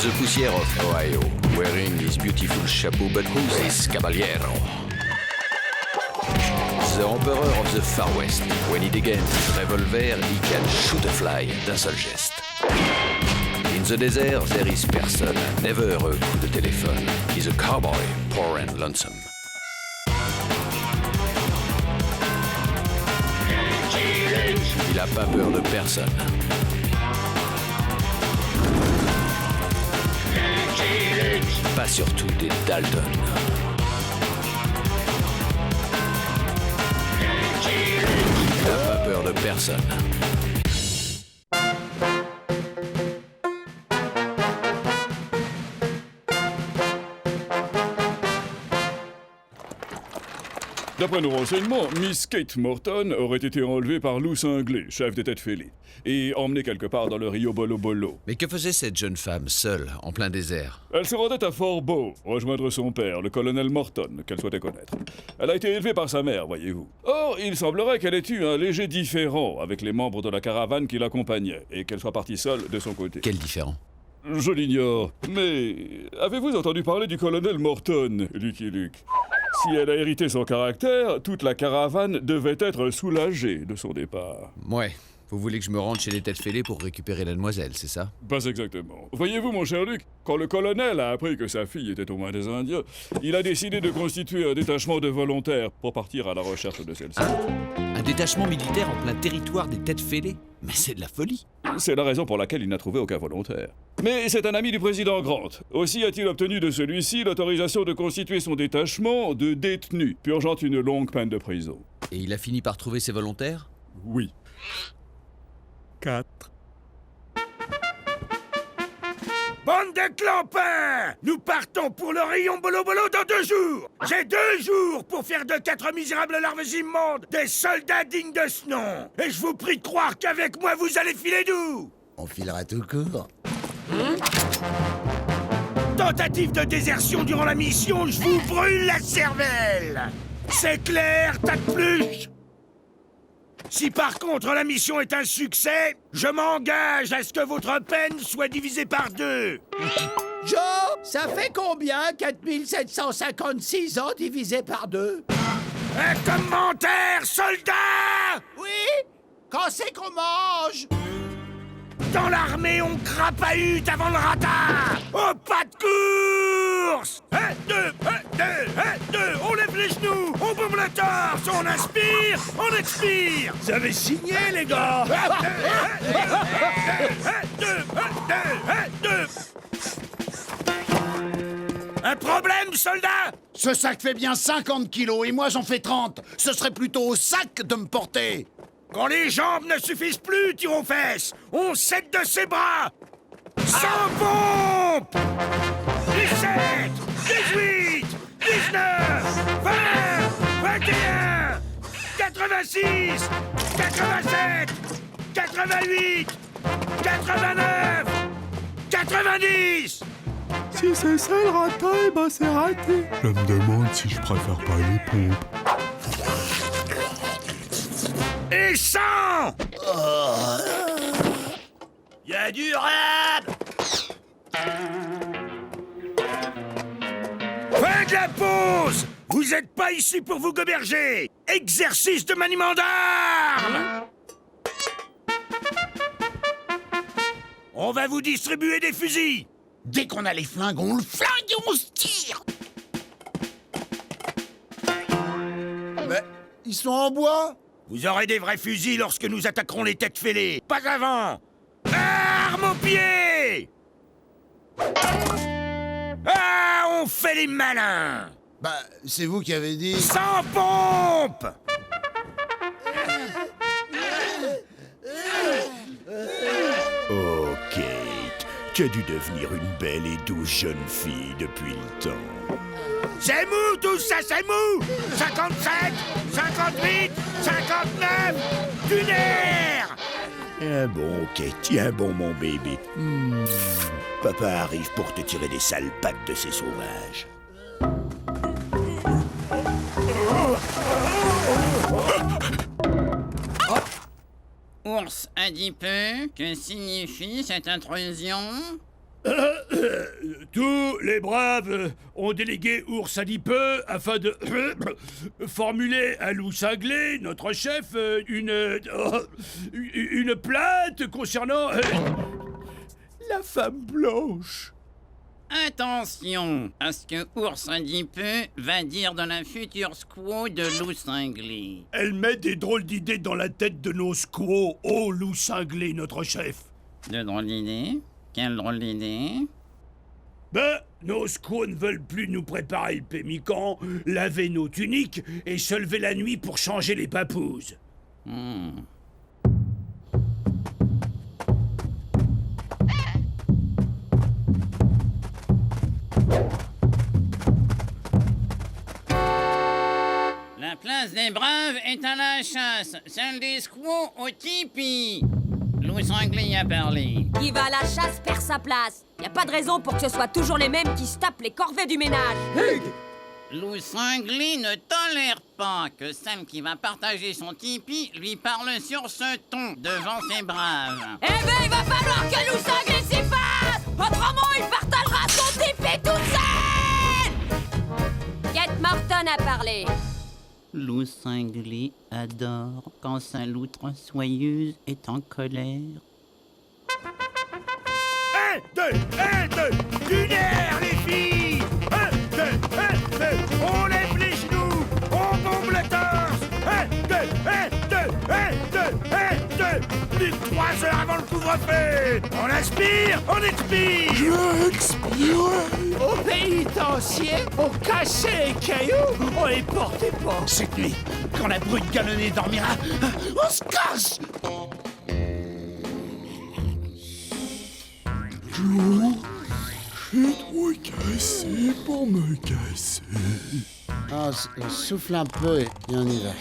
the poussière of Ohio, wearing his beautiful chapeau, but who's this caballero? The emperor of the Far West. When he degains his revolver, he can shoot a fly d'un seul geste. In the desert, there is person, never a coup de téléphone. He's a cowboy, poor and lonesome. Il a pas peur de personne. Pas surtout des Dalton. Il a pas peur de personne. D'après nos renseignements, Miss Kate Morton aurait été enlevée par Lou Cinglé, chef des têtes fêlées, et emmenée quelque part dans le Rio Bolo Bolo. Mais que faisait cette jeune femme, seule, en plein désert? Elle se rendait à Fort Beau, rejoindre son père, le colonel Morton, qu'elle souhaitait connaître. Elle a été élevée par sa mère, voyez-vous. Or, il semblerait qu'elle ait eu un léger différend avec les membres de la caravane qui l'accompagnaient, et qu'elle soit partie seule de son côté. Quel différend? Je l'ignore, mais avez-vous entendu parler du colonel Morton, Lucky Luke? Si elle a hérité son caractère, toute la caravane devait être soulagée de son départ. Ouais. Vous voulez que je me rende chez les têtes fêlées pour récupérer la demoiselle, c'est ça? Pas exactement. Voyez-vous, mon cher Luc, quand le colonel a appris que sa fille était aux mains des Indiens, il a décidé de constituer un détachement de volontaires pour partir à la recherche de celle-ci. Un détachement militaire en plein territoire des têtes fêlées? Mais c'est de la folie! C'est la raison pour laquelle il n'a trouvé aucun volontaire. Mais c'est un ami du président Grant. Aussi a-t-il obtenu de celui-ci l'autorisation de constituer son détachement de détenus, purgeant une longue peine de prison. Et il a fini par trouver ses volontaires? Oui. 4. Bande de clampins! Nous partons pour le rayon Bolo Bolo dans 2 jours! J'ai 2 jours pour faire de 4 misérables larves immondes des soldats dignes de ce nom! Et je vous prie de croire qu'avec moi vous allez filer doux! On filera tout court. Tentative de désertion durant la mission, je vous brûle la cervelle! C'est clair, tas de pluche! Si par contre la mission est un succès, je m'engage à ce que votre peine soit divisée par 2. Joe, ça fait combien 4756 ans divisé par 2? Un commentaire, soldat! Oui? Quand c'est qu'on mange? Dans l'armée, on crapahute avant le ratat! Au pas de course! 1, 2, 1, 2, 1, 2, on lève les genoux, on bombe le torse, on inspire, on expire! Vous avez signé, les gars! 1, 2, 1, 2, 1, 2! Un problème, soldat? Ce sac fait bien 50 kilos et moi j'en fais 30. Ce serait plutôt au sac de me porter. Quand les jambes ne suffisent plus, tirons fesses, on cède de ses bras. Sans pompe! 17, 18, 19, 20, 21, 86, 87, 88, 89, 90. Si c'est ça le ratin, eh ben c'est raté. Je me demande si je préfère pas les pompes. Et 100! Y'a du rab! Fin de la pause! Vous êtes pas ici pour vous goberger! Exercice de maniement d'armes! On va vous distribuer des fusils! Dès qu'on a les flingues, on le flingue et on se tire. Mais ils sont en bois. Vous aurez des vrais fusils lorsque nous attaquerons les têtes fêlées. Pas avant! Armes aux pieds! Ah, on fait les malins! Bah, c'est vous qui avez dit... Sans pompe! Oh, Kate, tu as dû devenir une belle et douce jeune fille depuis le temps. C'est mou tout ça, c'est mou! 57, 58, 59, du nerf! Tiens bon, Kate, tiens bon, mon bébé. Papa arrive pour te tirer des sales pattes de ces sauvages. Ours adipeux, que signifie cette intrusion? Tous les braves ont délégué Ours Adipeux afin de formuler à Loup Cinglé, notre chef, une plainte concernant La femme blanche. Attention à ce que Ours Adipeux va dire dans la future squaw de Loup Cinglé. Elle met des drôles d'idées dans la tête de nos squaws, ô Loup Cinglé, notre chef. De drôle d'idée? Quelle drôle d'idée? Ben, nos squaws ne veulent plus nous préparer le pémican, laver nos tuniques et se lever la nuit pour changer les papouses. La place des braves est à la chasse, celle des squaws au tipi. Loup Cinglé y a parlé. Qui va à la chasse perd sa place. Y a pas de raison pour que ce soit toujours les mêmes qui se tapent les corvées du ménage. Loup Cinglé ne tolère pas que celle qui va partager son tipi lui parle sur ce ton devant ses braves. Eh ben, il va falloir que Loup Cinglé s'y fasse. Autrement, il partagera son tipi toute seule. Kate Morton a parlé. Loup Cinglé adore quand sa loutre soyeuse est en colère. Un, deux, lunaire, les filles! Un, deux, on lève les genoux, on bombe le torse! Un, deux, plus de 3 heures avant le couvre-feu! On inspire, on expire! Je expirerai. Au pénitencier, on cassait les cailloux, on les portait pas. Cette nuit, quand la brute galonnée dormira, on se casse! J'ai trop cassé pour me casser. Ah, on souffle un peu et on y va.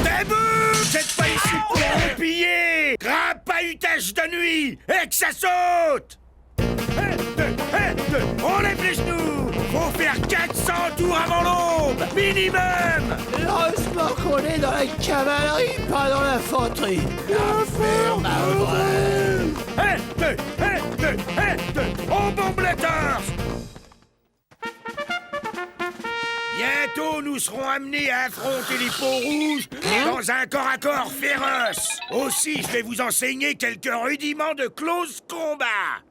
Debout! Vous êtes pas ici pour vous piller! Grapahutage de nuit! Et que ça saute! Un, deux, on lève les genoux! Faut faire 400 tours avant l'aube! Minimum! Heureusement qu'on est dans la cavalerie, pas dans l'infanterie. L'affaire Un, deux, on bombe le torse! Bientôt, nous serons amenés à affronter les peaux rouges dans un corps-à-corps féroce. Aussi, je vais vous enseigner quelques rudiments de close combat.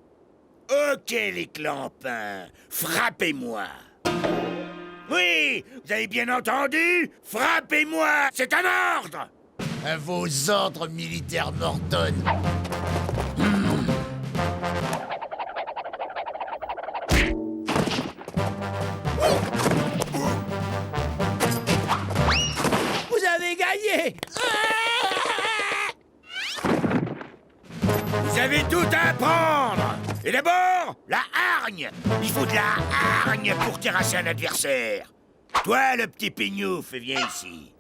Ok, les clampins, frappez-moi. Oui, vous avez bien entendu? Frappez-moi, c'est un ordre. À vos ordres, militaire Morton. Vous avez gagné. Vous avez tout à apprendre. Et d'abord, la hargne. Il faut de la hargne pour terrasser un adversaire. Toi, le petit pignouf, viens ici.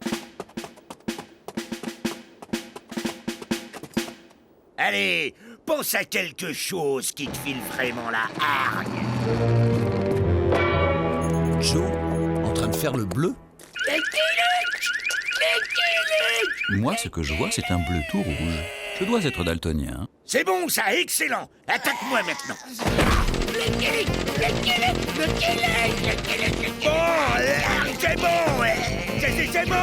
Allez, pense à quelque chose qui te file vraiment la hargne. Joe, en train de faire le bleu? Moi, ce que je vois, c'est un bleu tout rouge. Je dois être daltonien. C'est bon, ça, excellent. Attaque-moi maintenant. Bon, c'est bon, c'est bon.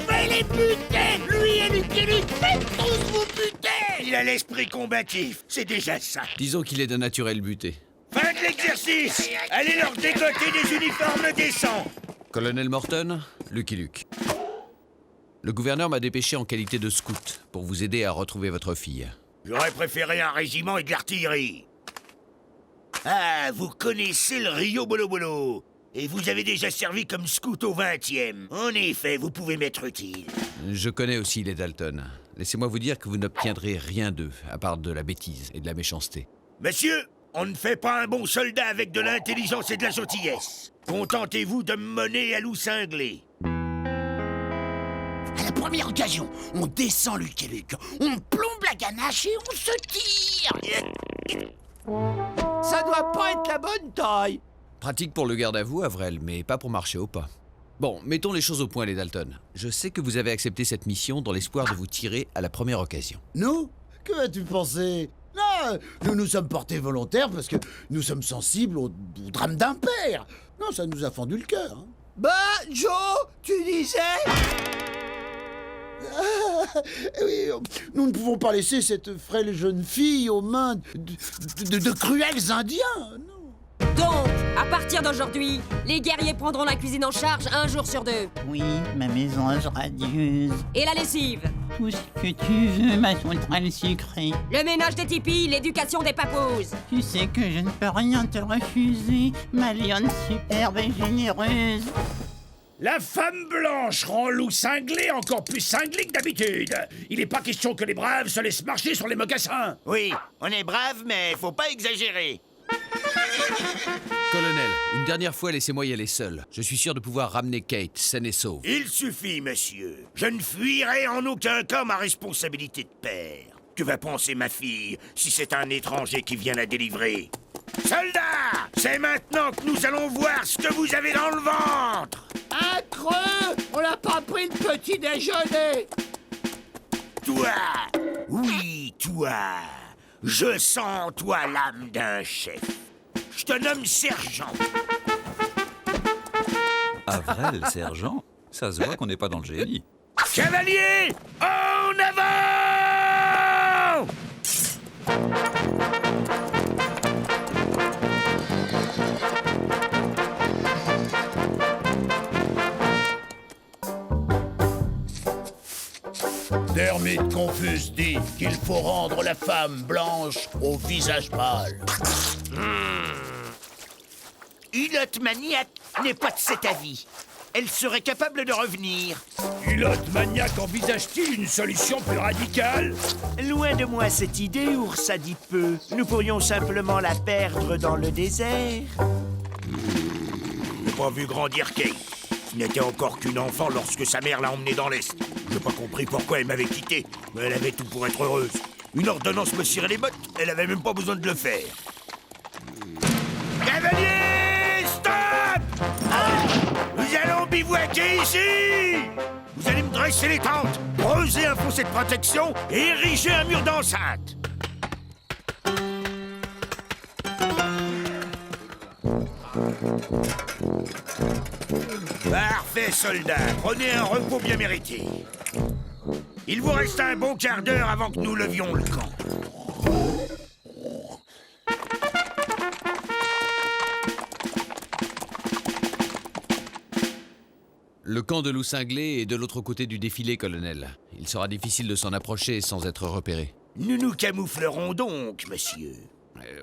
Fais-les buter. Lui et Lucky, faites tous vous buter. Il a l'esprit combatif, c'est déjà ça. Disons qu'il est d'un naturel buté. Fin de l'exercice. Allez leur dégoter des uniformes décents. Colonel Morton, Lucky Luke. Le gouverneur m'a dépêché en qualité de scout pour vous aider à retrouver votre fille. J'aurais préféré un régiment et de l'artillerie. Ah, vous connaissez le Rio Bolo Bolo. Et vous avez déjà servi comme scout au 20e. En effet, vous pouvez m'être utile. Je connais aussi les Dalton. Laissez-moi vous dire que vous n'obtiendrez rien d'eux, à part de la bêtise et de la méchanceté. Monsieur, on ne fait pas un bon soldat avec de l'intelligence et de la gentillesse. Contentez-vous de me mener à Loup Cinglé. À la première occasion, on descend Lucky Luke, on plombe la ganache et on se tire. Ça doit pas être la bonne taille. Pratique pour le garde à vous, Avril, mais pas pour marcher au pas. Bon, mettons les choses au point, les Dalton. Je sais que vous avez accepté cette mission dans l'espoir de vous tirer à la première occasion. Nous? Que vas-tu penser? Non, nous nous sommes portés volontaires parce que nous sommes sensibles au drame d'un père. Non, ça nous a fendu le cœur. Hein. Bah, Joe, tu disais? Oui, nous ne pouvons pas laisser cette frêle jeune fille aux mains de cruels Indiens. Non. Donc, à partir d'aujourd'hui, les guerriers prendront la cuisine en charge un jour sur 2. Oui, ma mésange radieuse. Et la lessive. Tout ce que tu veux, ma sauterelle sucrée. Le ménage des tipis, l'éducation des papouses. Tu sais que je ne peux rien te refuser, ma lionne superbe et généreuse. La femme blanche rend loup cinglé encore plus cinglé que d'habitude. Il n'est pas question que les braves se laissent marcher sur les mocassins. Oui, on est brave, mais faut pas exagérer. Colonel, une dernière fois, laissez-moi y aller seul. Je suis sûr de pouvoir ramener Kate, saine et sauve. Il suffit, monsieur. Je ne fuirai en aucun cas ma responsabilité de père. Que va penser ma fille si c'est un étranger qui vient la délivrer? Soldats, c'est maintenant que nous allons voir ce que vous avez dans le ventre. Un creux! On n'a pas pris le petit déjeuner! Toi, oui, toi. Je sens en toi l'âme d'un chef. Je te nomme sergent. Avril, sergent? Ça se voit qu'on n'est pas dans le génie. Cavalier, en avant! Dermite Confus dit qu'il faut rendre la femme blanche au visage pâle. Hulot Maniac n'est pas de cet avis. Elle serait capable de revenir. Hulot Maniac envisage-t-il une solution plus radicale? Loin de moi cette idée, ours adipeux. Nous pourrions simplement la perdre dans le désert. J'ai pas vu grandir Kate. Ce n'était encore qu'une enfant lorsque sa mère l'a emmenée dans l'Est. J'ai pas compris pourquoi elle m'avait quitté, mais elle avait tout pour être heureuse. Une ordonnance me cirait les bottes, elle avait même pas besoin de le faire. Cavalier, stop! Nous allons bivouaquer ici! Vous allez me dresser les tentes, creuser un fossé de protection et ériger un mur d'enceinte. Parfait, soldat. Prenez un repos bien mérité. Il vous reste un bon quart d'heure avant que nous levions le camp. Le camp de loup cinglé est de l'autre côté du défilé, colonel. Il sera difficile de s'en approcher sans être repéré. Nous nous camouflerons donc, monsieur.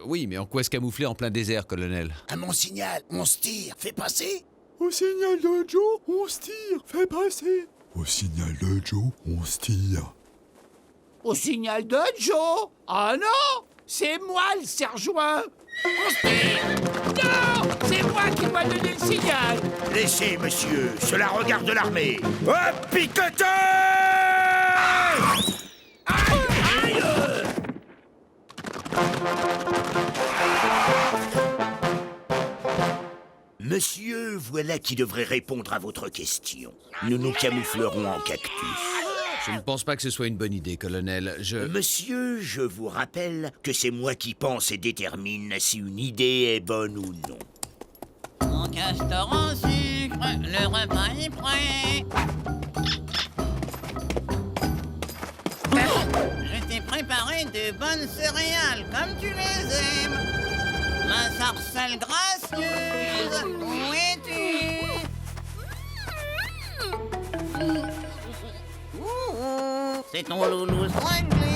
Oui, mais en quoi se camoufler en plein désert, colonel? À mon signal, on se tire. Fais passer. Au signal de Joe, on se tire. Fais passer. Au signal de Joe, on se tire. Au signal de Joe? Ah non! C'est moi le sergent! On se tire! Non! C'est moi qui dois donner le signal! Laissez, monsieur. Cela regarde l'armée. Hop, picoteur! Aïe, aïe! Monsieur, voilà qui devrait répondre à votre question. Nous nous camouflerons en cactus. Je ne pense pas que ce soit une bonne idée, colonel. Monsieur, je vous rappelle que c'est moi qui pense et détermine si une idée est bonne ou non. Mon castor en sucre, le repas est prêt. Je t'ai préparé de bonnes céréales comme tu les aimes. Ma sarcelle gracieuse, où es-tu? C'est ton loulou cinglé.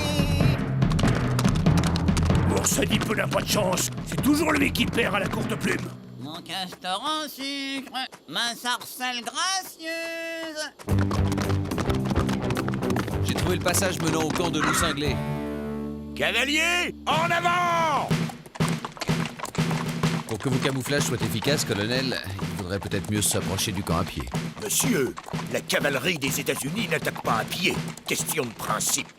Ours adipeux n'a pas de chance. C'est toujours lui qui perd à la courte plume. Mon castor en sucre, ma sarcelle gracieuse. J'ai trouvé le passage menant au camp de loup cinglé. Cavalier, en avant! Pour que vos camouflages soient efficaces, colonel, il faudrait peut-être mieux s'approcher du camp à pied. Monsieur, la cavalerie des États-Unis n'attaque pas à pied. Question de principe.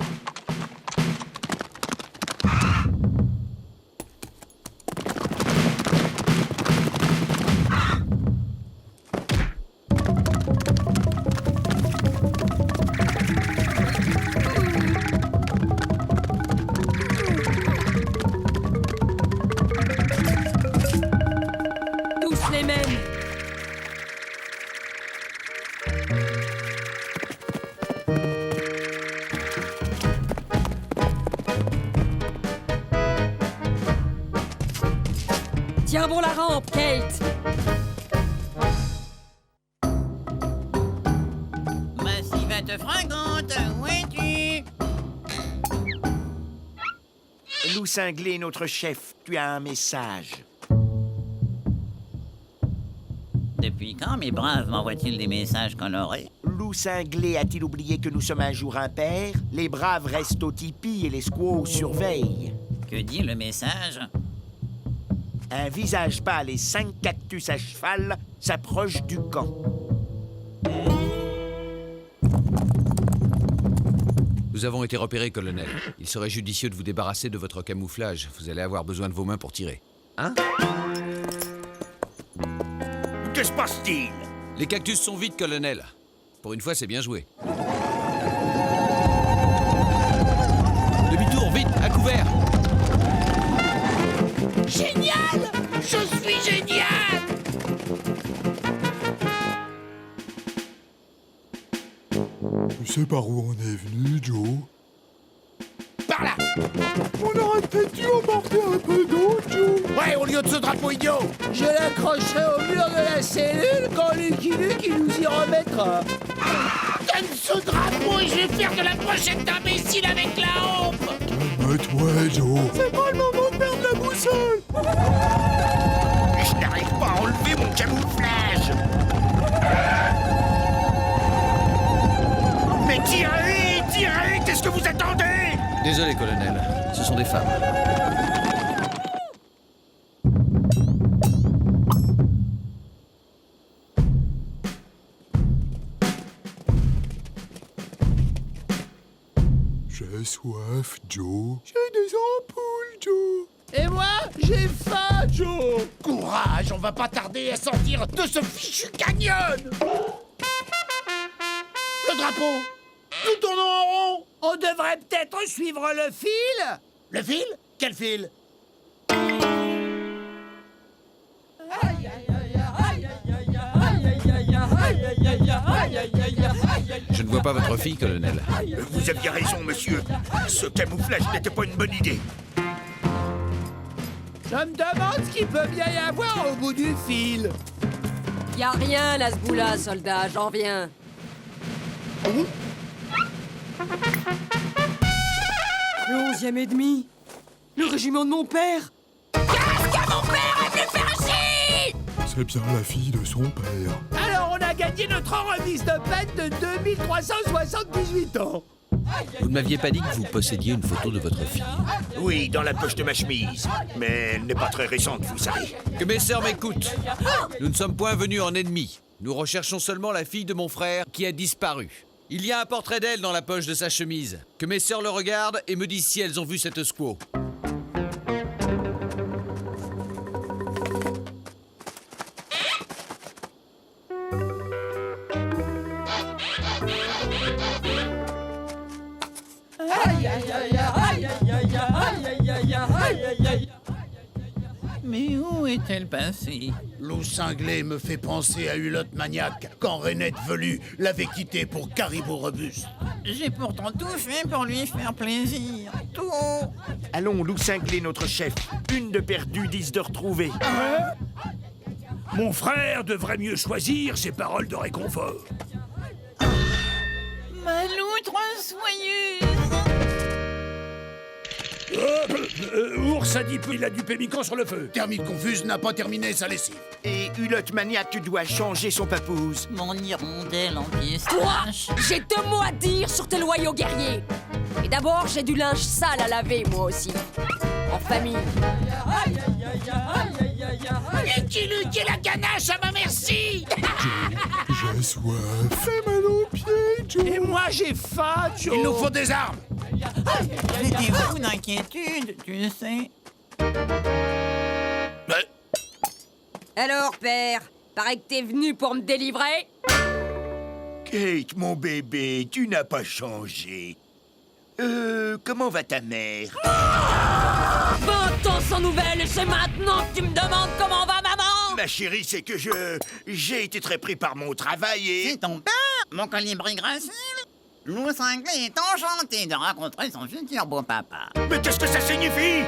Tiens bon la rampe, Kate. Massivette fringante, où es-tu? Loup Cinglé, notre chef, tu as un message. Depuis quand mes braves m'envoient-ils des messages colorés? Loup Cinglé a-t-il oublié que nous sommes un jour impairs? Les braves restent au tipi et les squaws surveillent. Que dit le message? Un visage pâle et 5 cactus à cheval s'approchent du camp. Nous avons été repérés, colonel. Il serait judicieux de vous débarrasser de votre camouflage. Vous allez avoir besoin de vos mains pour tirer. Hein? Que se passe-t-il? Les cactus sont vides, colonel. Pour une fois, c'est bien joué. Demi-tour, vite, à couvert! Génial! Je suis génial! Tu sais par où on est venu, Joe? Par là! On aurait peut-être dû emporter un peu d'eau, Joe. Ouais, au lieu de ce drapeau idiot! Je l'accrocherai au mur de la cellule quand Lucky Luke il nous y remettra. Donne ce drapeau et je vais faire de la brochette d'imbécile avec la hampe! Calme-toi, Joe. C'est pas le moment de perdre la boussole. Je n'arrive pas à enlever mon camouflage. Mais tirez, tirez, qu'est-ce que vous attendez? Désolé, colonel. Ce sont des femmes. J'ai soif, Joe. J'ai des ampoules, Joe. Et moi, j'ai faim, Joe! Courage, on va pas tarder à sortir de ce fichu canyon! Le drapeau! Nous tournons en rond! On devrait peut-être suivre le fil! Le fil? Quel fil? Je ne vois pas votre fille, colonel. Vous aviez raison, monsieur. Ce camouflage n'était pas une bonne idée. Je me demande ce qu'il peut bien y avoir au bout du fil. Y a rien à ce bout-là, soldat, j'en viens. Le 11e et demi. Le régiment de mon père. Qu'est-ce que mon père a pu faire ici? C'est bien la fille de son père. Alors on a gagné notre remise de peine de 2378 ans. Vous ne m'aviez pas dit que vous possédiez une photo de votre fille. Oui, dans la poche de ma chemise. Mais elle n'est pas très récente, vous savez. Que mes sœurs m'écoutent. Nous ne sommes point venus en ennemis. Nous recherchons seulement la fille de mon frère qui a disparu. Il y a un portrait d'elle dans la poche de sa chemise. Que mes sœurs le regardent et me disent si elles ont vu cette squaw. Mais où est-elle passée? Loup Cinglé me fait penser à Hulotte Maniaque quand Rainette Velue l'avait quitté pour Caribou Robuste. J'ai pourtant tout fait pour lui faire plaisir. Tout. Allons, Loup Cinglé, notre chef. Une de perdue, 10 de retrouvée. Mon frère devrait mieux choisir ses paroles de réconfort. Ma loutre soyeuse. Ours a dit qu'il a du pémican sur le feu. Thermite Confuse n'a pas terminé sa lessive. Et Hulotte Maniaque doit changer son papouze. Mon hirondelle en Toi, pistache. j'ai 2 mots à dire sur tes loyaux guerriers. Et d'abord, j'ai du linge sale à laver, moi aussi. En famille. Lucky Luke et la ganache à ma merci! J'ai soif. Fais mal aux pieds, Joe. Et moi j'ai faim, Joe! Il nous faut des armes. J'ai des fous d'inquiétude, tu sais. Alors, père, paraît que t'es venu pour me délivrer? Kate, mon bébé, tu n'as pas changé. Comment va ta mère? 20 ans sans nouvelles et c'est maintenant que tu me demandes comment va maman? Ma chérie, c'est que j'ai été très pris par mon travail et... C'est ton père, mon colibri gracile. Loup Cinglé est enchanté de rencontrer son futur beau-papa. Mais qu'est-ce que ça signifie?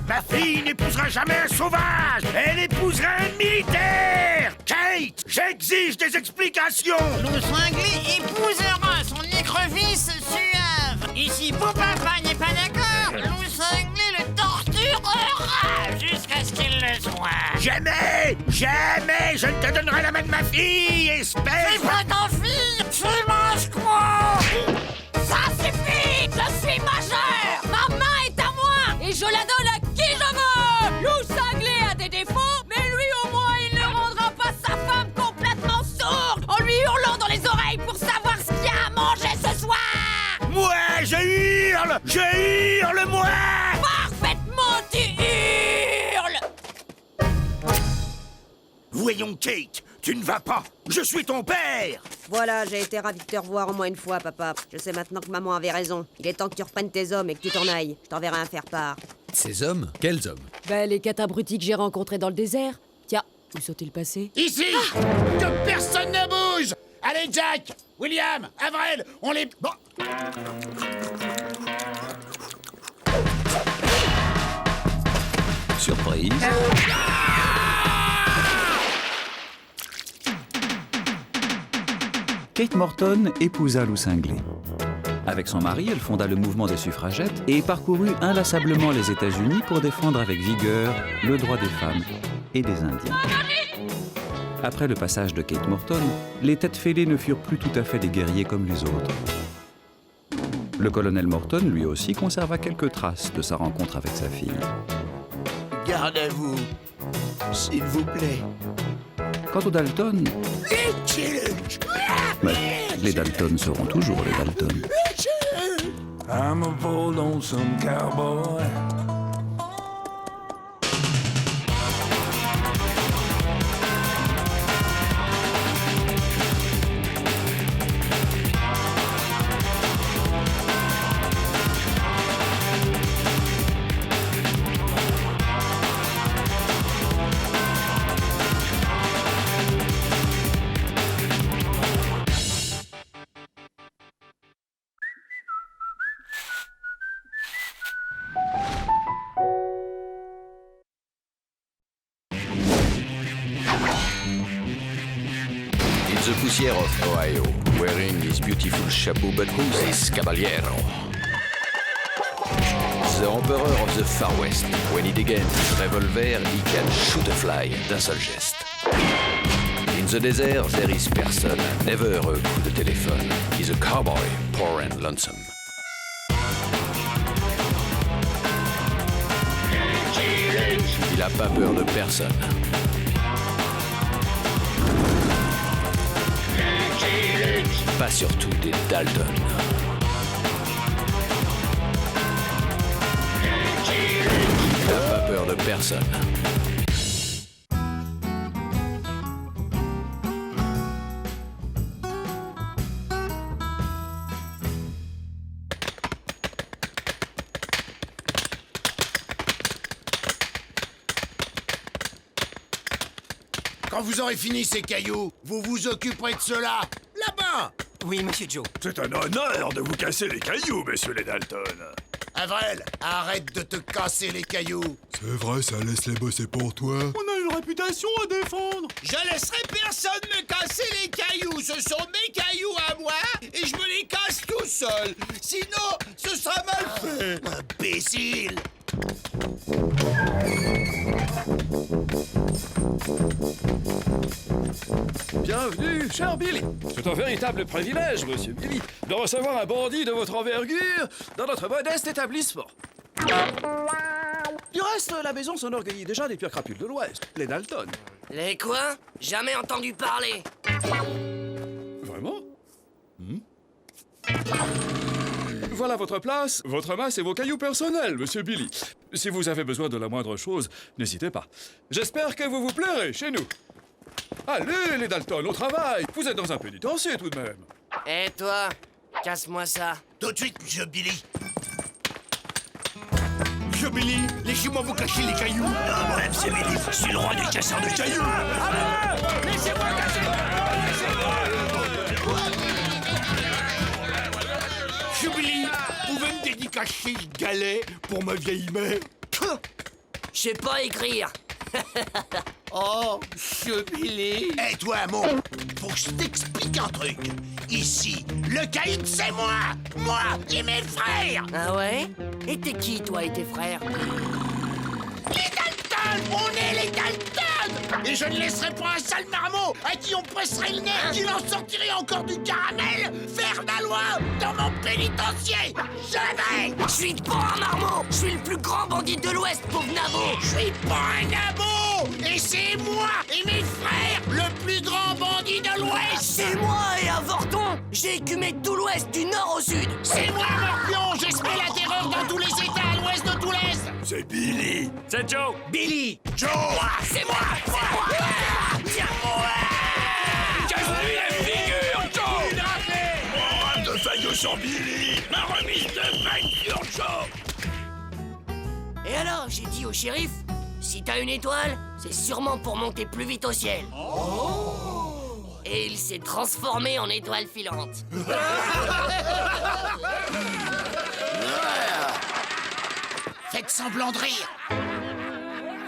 Ma fille n'épousera jamais un sauvage. Elle épousera un militaire. Kate, j'exige des explications. Loup Cinglé épousera son écrevisse suave. Et si beau papa n'est pas d'accord, Loup Cinglé le torturera jusqu'à ce qu'il le soit. Jamais, jamais je ne te donnerai la main de ma fille, espèce. C'est pas ta fille, c'est ma squaw. Ça suffit! Je suis majeur! Ma main est à moi! Et je la donne à qui je veux! Loup Cinglé a des défauts, mais lui au moins il ne rendra pas sa femme complètement sourde en lui hurlant dans les oreilles pour savoir ce qu'il y a à manger ce soir! Moi, je hurle, moi. Parfaitement, tu hurles! Voyons, Kate, tu ne vas pas. Je suis ton père. Voilà, j'ai été ravi de te revoir au moins une fois, papa. Je sais maintenant que maman avait raison. Il est temps que tu reprennes tes hommes et que tu t'en ailles. Je t'enverrai un faire-part. Ces hommes? Quels hommes? Ben, les abrutis que j'ai rencontrés dans le désert. Tiens, où sont-ils passés? Ici! Que personne ne bouge! Allez, Jack! William! Avril! On les... Bon... Surprise. Kate Morton épousa Loup Cinglé. Avec son mari, elle fonda le mouvement des suffragettes et parcourut inlassablement les États-Unis pour défendre avec vigueur le droit des femmes et des Indiens. Après le passage de Kate Morton, les têtes fêlées ne furent plus tout à fait des guerriers comme les autres. Le colonel Morton, lui aussi, conserva quelques traces de sa rencontre avec sa fille. Garde à vous, s'il vous plaît. Quant aux Dalton, les Dalton seront toujours les Dalton. I'm a bold lonesome cowboy. In the poussière of Ohio, wearing his beautiful chapeau, but who's this caballero? The Emperor of the Far West. When he degains his revolver, he can shoot a fly d'un seul geste. In the desert, there is person, never a coup de téléphone. He's a cowboy, poor and lonesome. Il a pas peur de personne. Pas surtout des Dalton. Il n'a pas peur de personne. Quand vous aurez fini ces cailloux, vous vous occuperez de cela. Là-bas! Oui, monsieur Joe. C'est un honneur de vous casser les cailloux, messieurs les Dalton. Avril, arrête de te casser les cailloux. C'est vrai, ça laisse-les bosser pour toi. On a une réputation à défendre. Je laisserai personne me casser les cailloux. Ce sont mes cailloux à moi et je me les casse tout seul. Sinon, ce sera mal fait. Imbécile. Bienvenue, cher Billy. C'est un véritable privilège, monsieur Billy, de recevoir un bandit de votre envergure dans notre modeste établissement. Du reste, la maison s'enorgueillit déjà des pires crapules de l'Ouest, les Dalton. Les quoi? Jamais entendu parler. Vraiment? Voilà votre place, votre masse et vos cailloux personnels, monsieur Billy. Si vous avez besoin de la moindre chose, n'hésitez pas. J'espère que vous vous plairez chez nous. Allez, les Dalton, au travail. Vous êtes dans un pénitencier, tout de même. Et toi? Casse-moi ça. Tout de suite, Monsieur Billy. Monsieur Billy, laissez-moi vous cacher les cailloux. Non, moi, c'est Billy. Je suis le roi des casseurs de cailloux. Laissez-moi casser Monsieur Billy, vous pouvez me dédicacer ce galet pour ma vieille mère? Je sais pas écrire. Oh, Monsieur Billy. Eh toi, Mo, faut que je t'explique un truc. Ici, le caïd, c'est moi. Moi et mes frères. Ah ouais? Et t'es qui, toi et tes frères? Les Dalton. On est les Dalton. Et je ne laisserai pas un sale marmot à qui on presserait le nez, qu'il en sortirait encore du caramel, faire la loi dans mon pénitencier. Jamais. Je suis pas un marmot. Je suis le plus grand bandit de l'Ouest, pauvre nabo. Je suis pas un nabo. Et c'est moi et mes frères, le plus grand bandit de l'Ouest. C'est moi et Avorton. J'ai écumé tout l'Ouest, du nord au sud. C'est moi, Morpion. J'ai semé la terreur dans tous les États à l'ouest de tout l'Est. C'est Billy. C'est Joe. Billy. Joe. C'est moi. Tiens-moi. Casse-lui la figure, Joe. Mon rame de faillot sur Billy. Ma remise de facture, Joe. Et alors, j'ai dit au shérif, si t'as une étoile, c'est sûrement pour monter plus vite au ciel. Et il s'est transformé en étoile filante. Faites semblant de rire.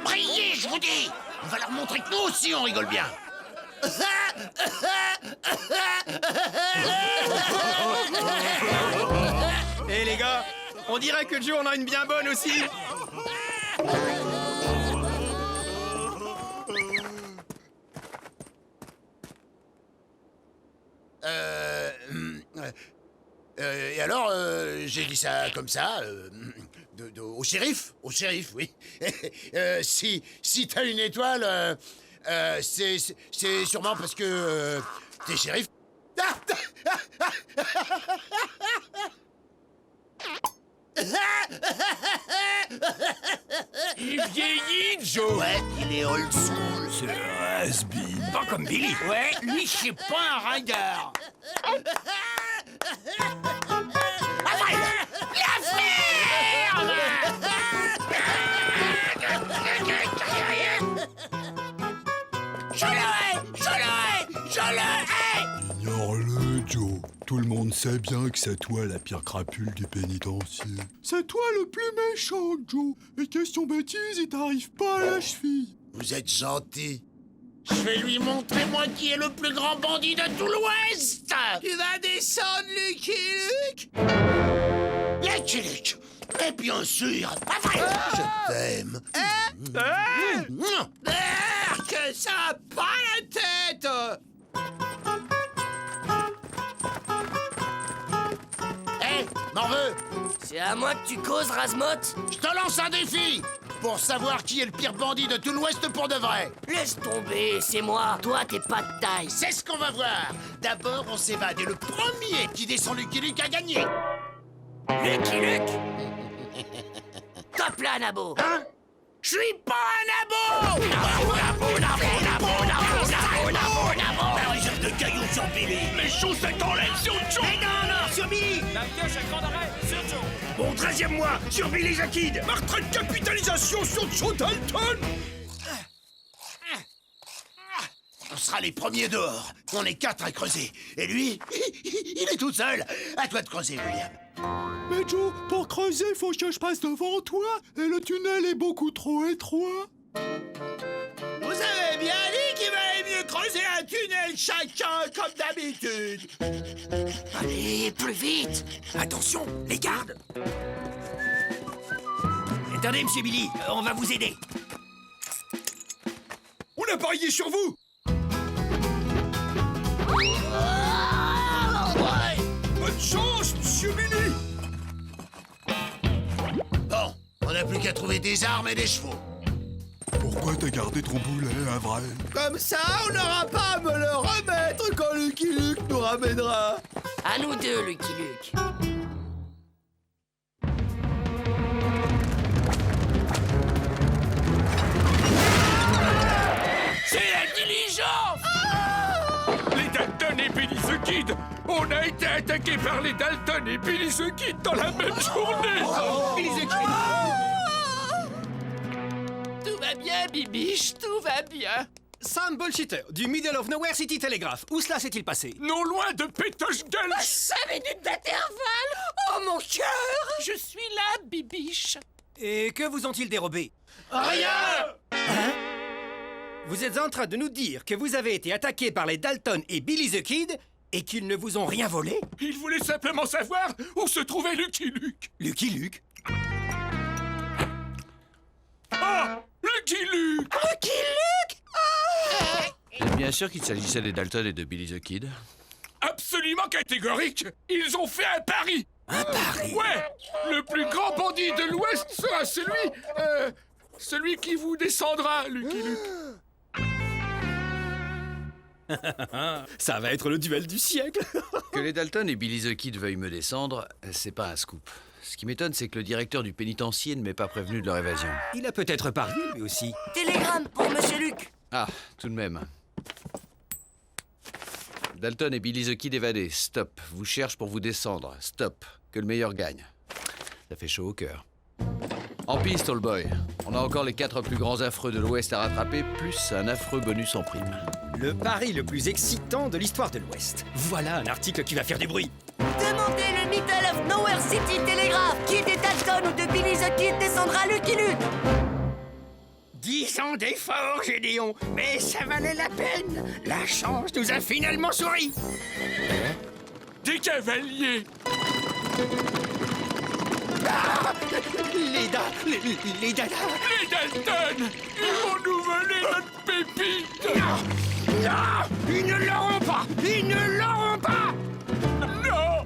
Priez, je vous dis. On va leur montrer que nous aussi, on rigole bien. Eh les gars, on dirait que Joe en a une bien bonne aussi. Et alors, j'ai dit ça comme ça, au shérif, oui. Si t'as une étoile, c'est sûrement parce que t'es shérif. Il vieillit, Joe. Ouais, il est old school. C'est un has-been. Pas comme Billy. Ouais, lui, c'est pas un ringard. Je le hais. Ignore-le, Joe. Tout le monde sait bien que c'est toi la pire crapule du pénitencier. C'est toi le plus méchant, Joe. Et question bêtise, il t'arrive pas à la cheville. Vous êtes gentil. Je vais lui montrer, moi, qui est le plus grand bandit de tout l'Ouest. Tu vas descendre, Lucky Luke. Lucky Luke. Et bien sûr. Je t'aime. Que ça a pas la tête. Hé, m'en veux. C'est à moi que tu causes, Razmotte? Je te lance un défi pour savoir qui est le pire bandit de tout l'Ouest pour de vrai. Laisse tomber, c'est moi. Toi, t'es pas de taille. C'est ce qu'on va voir. D'abord, on s'évade et le premier qui descend Lucky Luke a gagné. Lucky Luke. Top là, Nabo. Hein? Je suis pas un nabo. Jette de cailloux sur Billy. Mes chaussettes enlèvent sur Joe. Mais non, sur Billy. La pioche à grand arrêt sur Joe. Mon 13e mois sur Billy Zakid. Ma retraite capitalisation sur Joe Dalton. On sera les premiers dehors. On est 4 à creuser. Et lui, il est tout seul. À toi de creuser, William. Mais Joe, pour creuser, faut que je passe devant toi. Et le tunnel est beaucoup trop étroit. Vous avez bien dit qu'il valait mieux creuser un tunnel chacun comme d'habitude. Allez, plus vite. Attention, les gardes. Attendez, monsieur Billy, on va vous aider. On a parié sur vous. Bonne chance, monsieur Billy. Bon, on n'a plus qu'à trouver des armes et des chevaux. Pourquoi t'as gardé ton boulet, à vrai? Comme ça, on n'aura pas à me le remettre quand Lucky Luke nous ramènera. À nous deux, Lucky Luke. C'est la diligence. Les Dalton et Billy the Kid. On a été attaqués par les Dalton et Billy the Kid dans la même journée. Billy the Kid. Tout va bien, Bibiche, tout va bien. Sam Bullshitter, du Middle of Nowhere City Telegraph. Où cela s'est-il passé? Non loin de Pétoche-Gueule. 5 minutes d'intervalle. Oh, mon cœur. Je suis là, Bibiche. Et que vous ont-ils dérobé? Rien! Hein? Vous êtes en train de nous dire que vous avez été attaqué par les Dalton et Billy the Kid et qu'ils ne vous ont rien volé? Il voulait simplement savoir où se trouvait Lucky Luke. Lucky Luke? Ah! Lucky Luke! Lucky Luke? Vous bien sûr qu'il s'agissait des Dalton et de Billy the Kid? Absolument catégorique! Ils ont fait un pari! Un pari? Ouais! Le plus grand bandit de l'Ouest sera celui qui vous descendra, Lucky Luke. Ça va être le duel du siècle. Que les Dalton et Billy the Kid veuillent me descendre, c'est pas un scoop. Ce qui m'étonne, c'est que le directeur du pénitencier ne m'ait pas prévenu de leur évasion. Il a peut-être parié, lui aussi. Télégramme pour Monsieur Luc. Ah, tout de même. Dalton et Billy the Kid évadés. Stop. Vous cherche pour vous descendre. Stop. Que le meilleur gagne. Ça fait chaud au cœur. En piste, All Boy. On a encore les 4 plus grands affreux de l'Ouest à rattraper, plus un affreux bonus en prime. Le pari le plus excitant de l'histoire de l'Ouest. Voilà un article qui va faire du bruit. Demandez le Middle of Nowhere City Telegraph. Qui des Dalton ou de Billy the Kid descendra Lucky Luke? 10 ans d'efforts, Gédéon, mais ça valait la peine. La chance nous a finalement souri. Des cavaliers. Ah, les Dalton! Les Dalton, ils vont nous voler notre pépite. Non, ils ne l'auront pas. Ils ne l'auront pas. Non.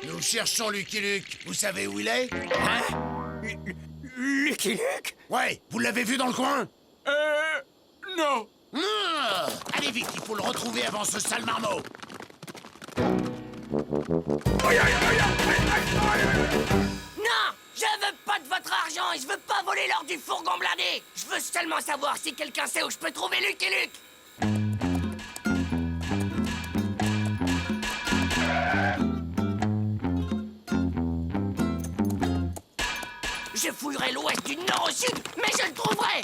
Nous cherchons Lucky Luke. Vous savez où il est? Hein? Lucky Luke? Ouais, vous l'avez vu dans le coin? Non. Allez vite, il faut le retrouver avant ce sale marmot. Non! Je veux pas de votre argent et je veux pas voler l'or du fourgon blindé! Je veux seulement savoir si quelqu'un sait où je peux trouver Lucky Luke! Je fouillerai l'ouest du nord au sud, mais je le trouverai!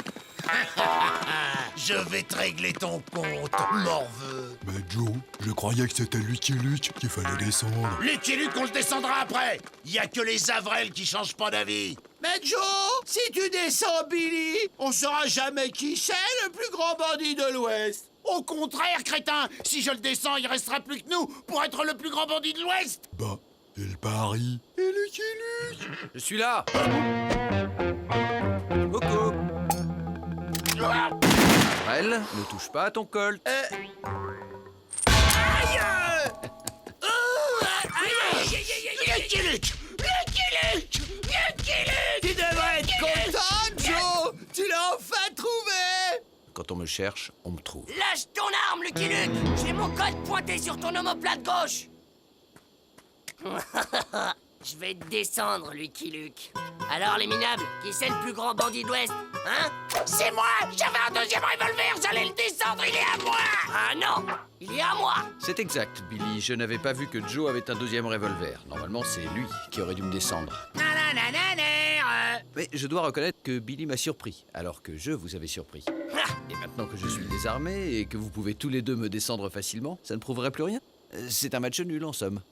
Je vais te régler ton compte, morveux. Mais Joe, je croyais que c'était Lucky Luke qu'il fallait descendre. Lucky Luke, on le descendra après. Il y a que les Avrel qui changent pas d'avis. Mais Joe, si tu descends Billy, on saura jamais qui c'est le plus grand bandit de l'Ouest. Au contraire, crétin, si je le descends, il restera plus que nous pour être le plus grand bandit de l'Ouest. Bah, et le pari? Et Lucky Luke? Je suis là. Coucou. Avrel, ne touche pas à ton colt. Lucky Luke! Lucky Luke! Lucky Luke! Tu devrais être content, Joe. Tu l'as enfin trouvé. Quand on me cherche, on me trouve. Lâche ton arme, Lucky Luke! J'ai mon code pointé sur ton omoplate gauche! Je vais te descendre, Lucky Luke. Alors, les minables, qui c'est le plus grand bandit de l'Ouest? Hein? C'est moi! J'avais un deuxième revolver, j'allais le descendre, il est à moi! Ah non! Il est à moi! C'est exact, Billy. Je n'avais pas vu que Joe avait un deuxième revolver. Normalement, c'est lui qui aurait dû me descendre. Mais je dois reconnaître que Billy m'a surpris, alors que je vous avais surpris. Et maintenant que je suis désarmé et que vous pouvez tous les deux me descendre facilement, ça ne prouverait plus rien. C'est un match nul, en somme.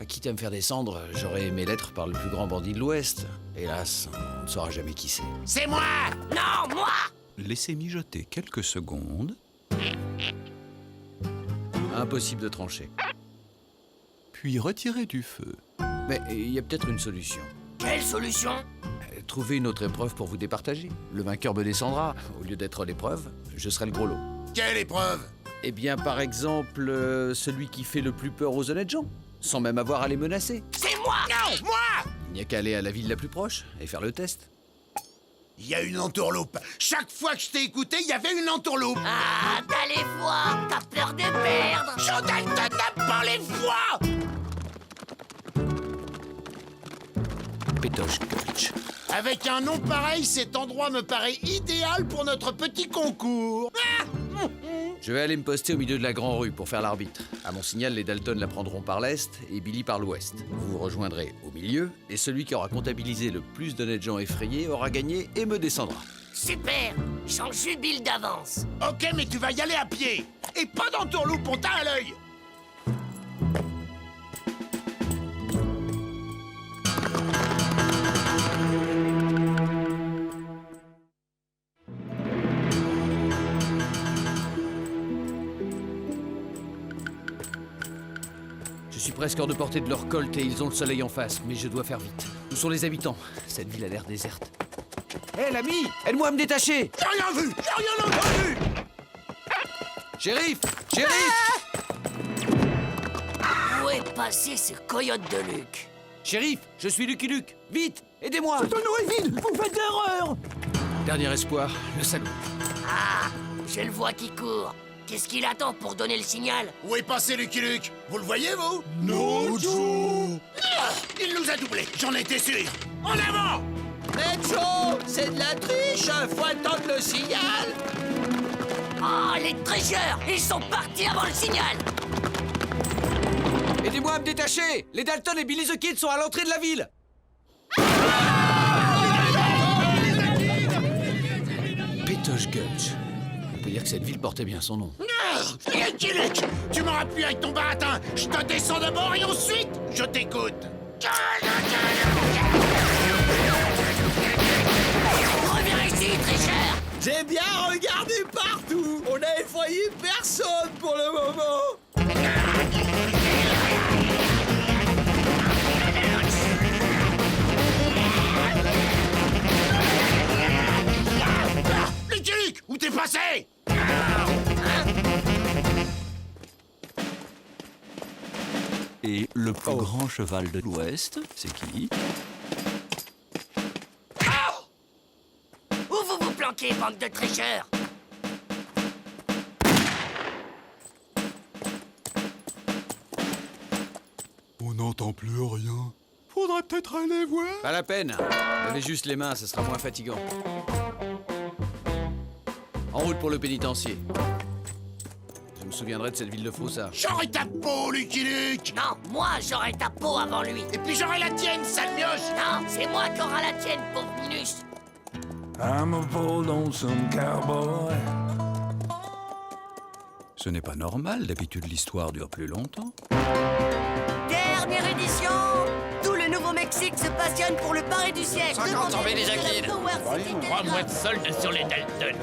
Quitte à me faire descendre, j'aurais aimé l'être par le plus grand bandit de l'Ouest. Hélas, on ne saura jamais qui c'est. C'est moi! Non, moi! Laissez mijoter quelques secondes. Impossible de trancher. Puis retirez du feu. Mais il y a peut-être une solution. Quelle solution? Trouvez une autre épreuve pour vous départager. Le vainqueur me descendra. Au lieu d'être l'épreuve, je serai le gros lot. Quelle épreuve? Eh bien, par exemple, celui qui fait le plus peur aux honnêtes gens, sans même avoir à les menacer. C'est moi! Non, moi! Il n'y a qu'à aller à la ville la plus proche et faire le test. Il y a une entourloupe. Chaque fois que je t'ai écouté, il y avait une entourloupe. Ah, t'as les voix! T'as peur de perdre! Joe Dalton n'a pas les voix! Pétoche Gulch. Avec un nom pareil, cet endroit me paraît idéal pour notre petit concours. Je vais aller me poster au milieu de la grande rue pour faire l'arbitre. À mon signal, les Dalton la prendront par l'est et Billy par l'ouest. Vous vous rejoindrez au milieu et celui qui aura comptabilisé le plus d'honnêtes gens effrayés aura gagné et me descendra. Super! J'en jubile d'avance! Ok, mais tu vas y aller à pied. Et pas d'entourloupe, on t'a à l'œil. suis presque hors de portée de leur colt et ils ont le soleil en face, mais je dois faire vite. Où sont les habitants? Cette ville a l'air déserte. Hé, l'ami! Aide-moi à me détacher! J'ai rien vu! J'ai rien entendu! Shérif! Shérif! Où est passé ce coyote de Luc? Shérif, je suis Lucky Luke! Vite! Aidez-moi! Ce tonneau est vide! Vous faites l'erreur! Dernier espoir, le salaud. Ah, je le vois qui court. Qu'est-ce qu'il attend pour donner le signal? Où est passé Lucky Luke? Vous le voyez, vous? Non, Joe! Ah, il nous a doublés, j'en étais sûr. En avant! Mais Joe, c'est de la triche! Faut attendre le signal! Oh, les tricheurs! Ils sont partis avant le signal! Aidez-moi à me détacher! Les Dalton et Billy the Kid sont à l'entrée de la ville! Pétoche Gulch. On peut dire que cette ville portait bien son nom. Lucky Luke! Tu m'auras pu avec ton baratin! Je te descends d'abord et ensuite, je t'écoute! Reviens ici, tricheur! J'ai bien regardé partout! On n'a effrayé personne pour le moment! Lucky Luke! Où t'es passé? Et le plus grand cheval de l'Ouest, c'est qui? Où vous vous planquez, bande de tricheurs? On n'entend plus rien. Faudrait peut-être aller voir. Pas la peine. Levez juste les mains, ce sera moins fatigant. En route pour le pénitencier. Je me souviendrai de cette ville de Froussard. J'aurai ta peau, Lucky Luke! Non, moi j'aurai ta peau avant lui. Et puis j'aurai la tienne, sale mioche! Non, c'est moi qui aura la tienne, pauvre Minus. I'm a poor lonesome cowboy. Ce n'est pas normal, d'habitude l'histoire dure plus longtemps. Dernière édition! Tout le Nouveau-Mexique se passionne pour le pari du siècle. 50 ans, Billy the Kid. 3 mois de solde sur les Dalton.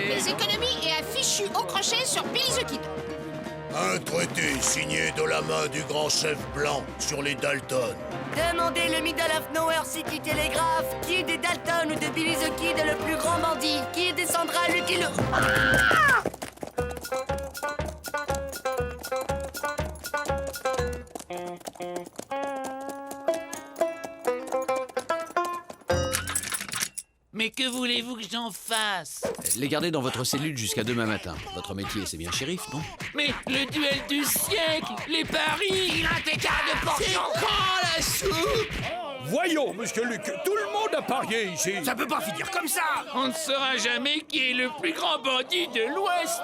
Les économies et affiches au crochet sur Billy the Kid. Un traité signé de la main du grand chef blanc sur les Dalton. Demandez le Middle of Nowhere City Telegraph. Qui des Dalton ou de Billy the Kid est le plus grand bandit? Qui descendra Lucky Luke? Mais que voulez-vous que j'en fasse? Les gardez dans votre cellule jusqu'à demain matin. Votre métier, c'est bien shérif, non? Mais le duel du siècle, les paris... Il a un écart de portion. Oh, la soupe! Voyons, monsieur Luc, tout le monde a parié ici. Ça peut pas finir comme ça! On ne saura jamais qui est le plus grand bandit de l'Ouest.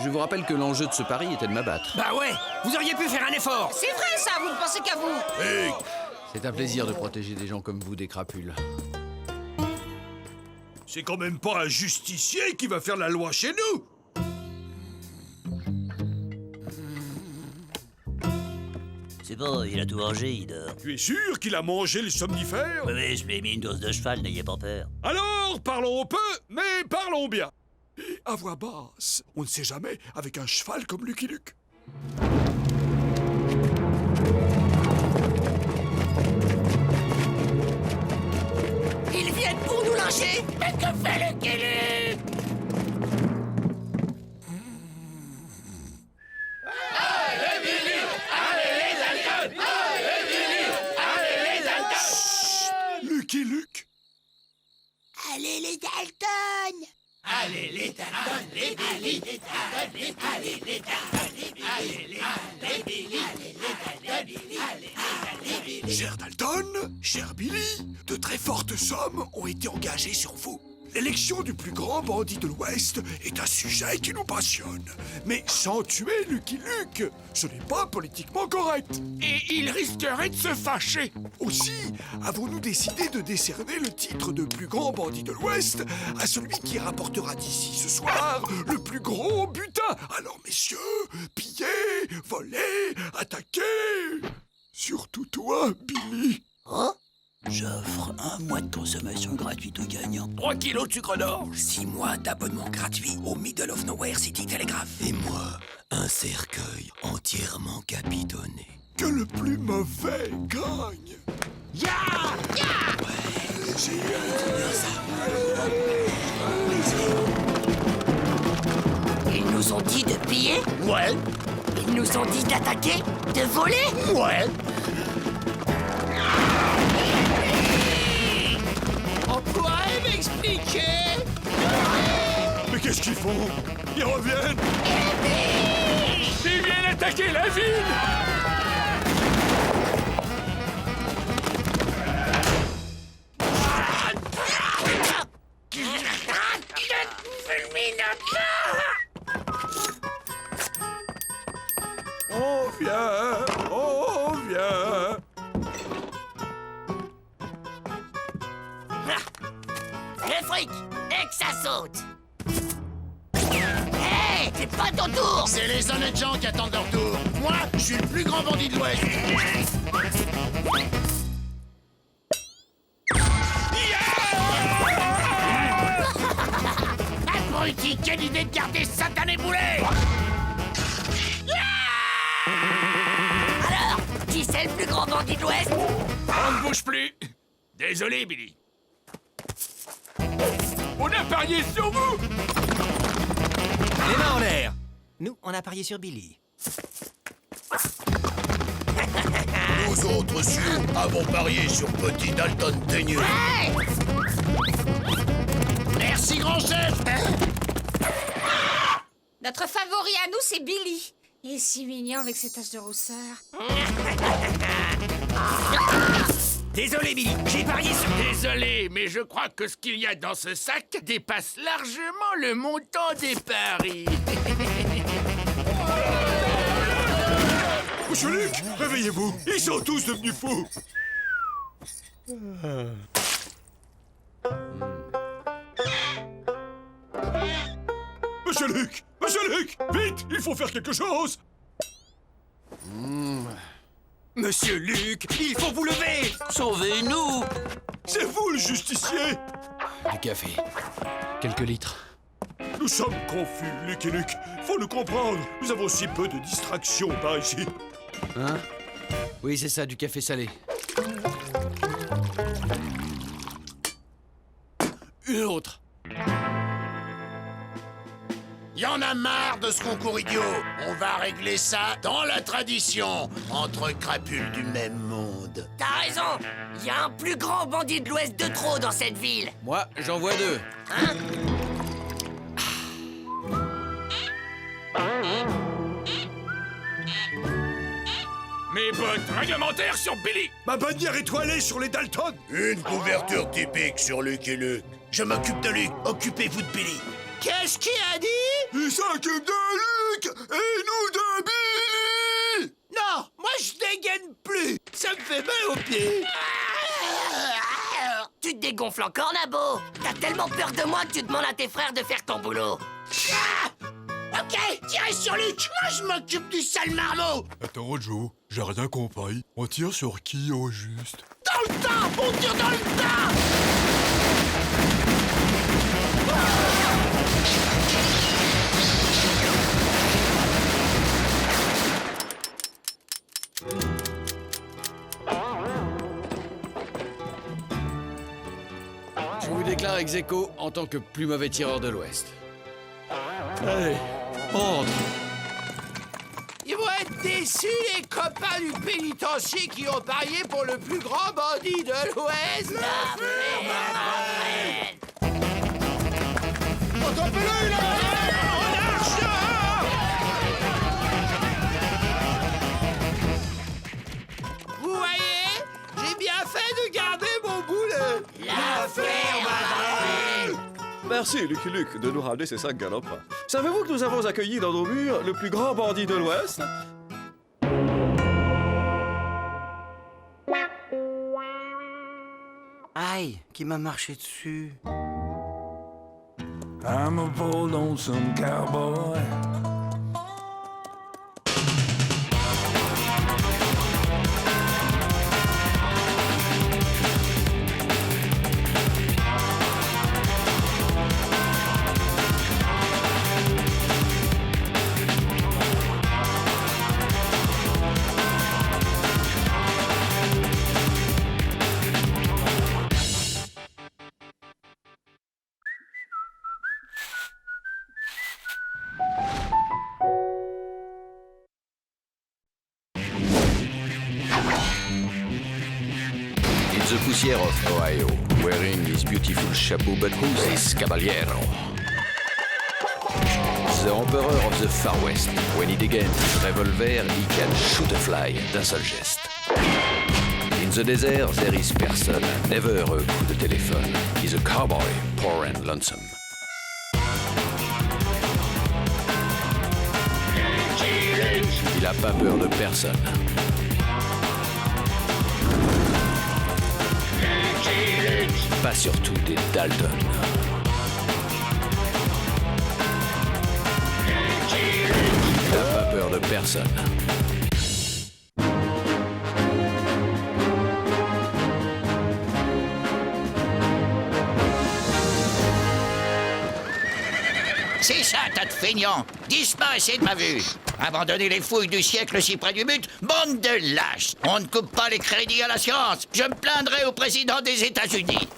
Je vous rappelle que l'enjeu de ce pari était de m'abattre. Bah ouais, vous auriez pu faire un effort. C'est vrai ça, vous ne pensez qu'à vous. Hey, C'est un plaisir de protéger des gens comme vous des crapules. c'est quand même pas un justicier qui va faire la loi chez nous. C'est bon, il a tout mangé, il dort. Tu es sûr qu'il a mangé les somnifères? Oui, je lui ai mis une dose de cheval, n'ayez pas peur. Alors, parlons peu, mais parlons bien. Et à voix basse, on ne sait jamais avec un cheval comme Lucky Luke. Ils viennent pour nous lyncher. Mais que fait Lucky Luke? Lucky Luke. Allez les Dalton! Allez les Dalton, les Billy, les Dalton, les allez les Dalton, les Billy, allez Billy, allez Cher Dalton, cher Billy, de très fortes sommes ont été engagées sur vous. L'élection du plus grand bandit de l'Ouest est un sujet qui nous passionne. Mais sans tuer Lucky Luke, ce n'est pas politiquement correct. Et il risquerait de se fâcher. Aussi, avons-nous décidé de décerner le titre de plus grand bandit de l'Ouest à celui qui rapportera d'ici ce soir le plus gros butin. Alors messieurs, pillez, volez, attaquez. Surtout toi, Billy. Oh? J'offre 1 mois de consommation gratuite aux gagnants. 3 kilos de sucre d'orge. 6 mois d'abonnement gratuit au Middle of Nowhere City Telegraph. Et moi, un cercueil entièrement capitonné. Que le plus mauvais gagne. Ya! Ils nous ont dit de piller? Ouais, Ils nous ont dit d'attaquer? De voler? ouais. On pourrait m'expliquer? Mais qu'est-ce qu'ils font? Ils reviennent! Ils viennent attaquer la ville! On vient! On vient! Le fric! Et que ça saute! Hé! C'est pas ton tour! C'est les honnêtes gens qui attendent leur tour. Moi, je suis le plus grand bandit de l'Ouest. Abruti, quelle idée de garder ce satané boulet! Alors, qui c'est le plus grand bandit de l'Ouest? On ne bouge plus. Désolé, Billy. On a parié sur vous! Les mains en l'air. Nous, on a parié sur Billy. Nous autres sioux avons parié sur Petit Dalton Teigneux. Hey! Merci, grand chef! Notre favori à nous, c'est Billy. Il est si mignon avec ses taches de rousseur. Désolé, Billy, j'ai parié sur... Désolé, mais je crois que ce qu'il y a dans ce sac dépasse largement le montant des paris. Monsieur Luc, réveillez-vous! Ils sont tous devenus fous! Monsieur Luc! Monsieur Luc! Vite! Il faut faire quelque chose! Monsieur Luc, il faut vous lever! Sauvez-nous! C'est vous le justicier! Du café. Quelques litres. Nous sommes confus, Luc et Luc. Faut nous comprendre. Nous avons si peu de distractions par ici. Hein? Oui, c'est ça, du café salé. Une autre. Y en a marre de ce concours idiot. On va régler ça dans la tradition, entre crapules du même monde. T'as raison! Il y a un plus grand bandit de l'Ouest de trop dans cette ville! Moi, j'en vois 2. Hein? Mes bottes réglementaires sur Billy. Ma bannière étoilée sur les Dalton. Une couverture typique sur Luc et Luc. Je m'occupe de Luc, occupez-vous de Billy. Qu'est-ce qu'il a dit? Il s'occupe de Luc et nous de Billy. Non, moi je dégaine plus. Ça me fait mal aux pieds. Tu te dégonfles encore, Nabo! T'as tellement peur de moi que tu demandes à tes frères de faire ton boulot! Ok, tirez sur Luc. Moi, je m'occupe du sale marmot. Attends, Joe, j'ai rien compris. On tire sur qui au juste? Dans le tas. On tire dans le tas. Je vous déclare ex aequo en tant que plus mauvais tireur de l'Ouest. Allez, entre. Ils vont être déçus, les copains du pénitencier qui ont parié pour le plus grand bandit de l'Ouest. Attrapez-le, là. Vous voyez, j'ai bien fait de garder mon boulet. Merci, Lucky Luke, de nous ramener ces 5 galopins. Savez-vous que nous avons accueilli dans nos murs le plus grand bandit de l'Ouest? Aïe, qui m'a marché dessus. I'm a bold lonesome cowboy. justicier of Ohio, wearing his beautiful chapeau, but who's this caballero? The Emperor of the Far West. When he degains his revolver, he can shoot a fly d'un seul geste. In the desert, there is person, never a coup de téléphone. He's a cowboy, poor and lonesome. Il a pas peur de personne. Pas surtout des Dalton. Il n'a pas peur de personne. C'est ça, tas de feignants! Disparaissez de ma vue! Abandonnez les fouilles du siècle si près du but, bande de lâches! On ne coupe pas les crédits à la science! Je me plaindrai au président des États-Unis!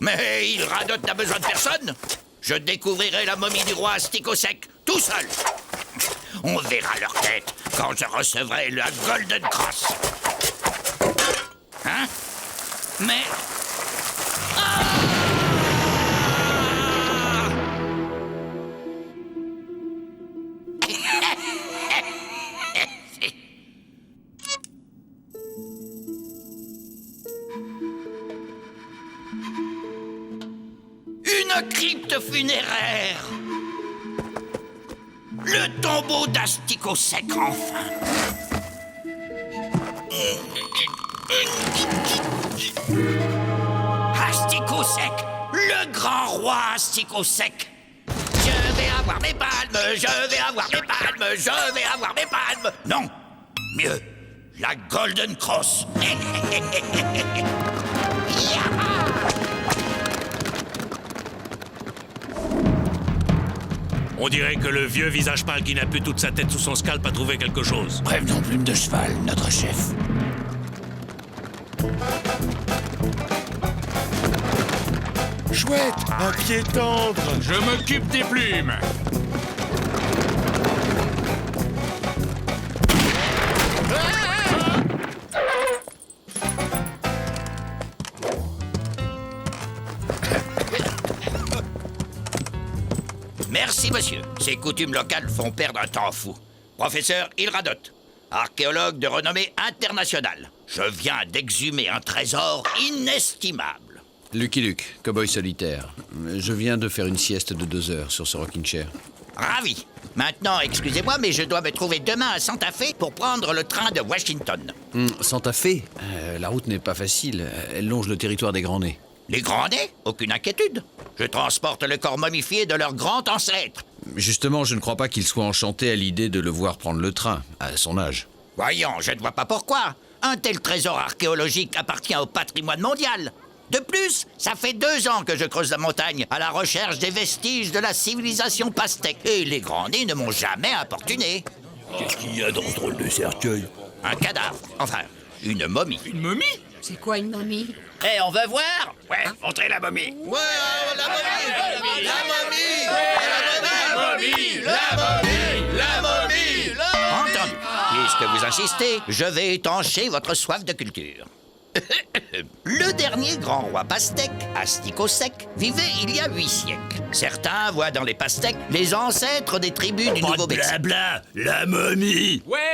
Mais il radote n'a besoin de personne! Je découvrirai la momie du roi Astic-au-Sec, tout seul! On verra leur tête quand je recevrai la Golden Cross! Hein? Mais... Une crypte funéraire! Le tombeau d'Astic-au-Sec, enfin! Astic-au-Sec! Le grand roi Astic-au-Sec! Je vais avoir mes palmes! Je vais avoir mes palmes! Je vais avoir mes palmes! Non! Mieux! La Golden Cross! On dirait que le vieux visage pâle qui n'a plus toute sa tête sous son scalp a trouvé quelque chose. Prévenons Plume de Cheval, notre chef. Chouette, un pied tendre. Je m'occupe des plumes. Merci, monsieur. Ces coutumes locales font perdre un temps fou. Professeur, il radote. Archéologue de renommée internationale. Je viens d'exhumer un trésor inestimable. Lucky Luke, cowboy solitaire. Je viens de faire une sieste de 2 heures sur ce rocking chair. Ravi. Maintenant, excusez-moi, mais je dois me trouver demain à Santa Fe pour prendre le train de Washington. Santa Fe? La route n'est pas facile. Elle longe le territoire des Grands Nez. Les Grands Nez? Aucune inquiétude. Je transporte le corps momifié de leur grand ancêtre. Justement, je ne crois pas qu'il soit enchanté à l'idée de le voir prendre le train, à son âge. Voyons, je ne vois pas pourquoi. Un tel trésor archéologique appartient au patrimoine mondial. De plus, ça fait 2 ans que je creuse la montagne à la recherche des vestiges de la civilisation pastèque. Et les Grands Nez ne m'ont jamais importuné. Qu'est-ce qu'il y a dans ce drôle de cercueil? Un cadavre. Enfin, une momie. Une momie? C'est quoi une momie? Eh, on veut voir? Ouais, montrez la momie. Ouais, la momie! La momie! La momie! Entendu. Puisque vous insistez, je vais étancher votre soif de culture. Le dernier grand roi pastèque, Astic-au-Sec, vivait il y a 8 siècles. Certains voient dans les pastèques les ancêtres des tribus du Nouveau-Mexique. Blabla, la momie. Bon.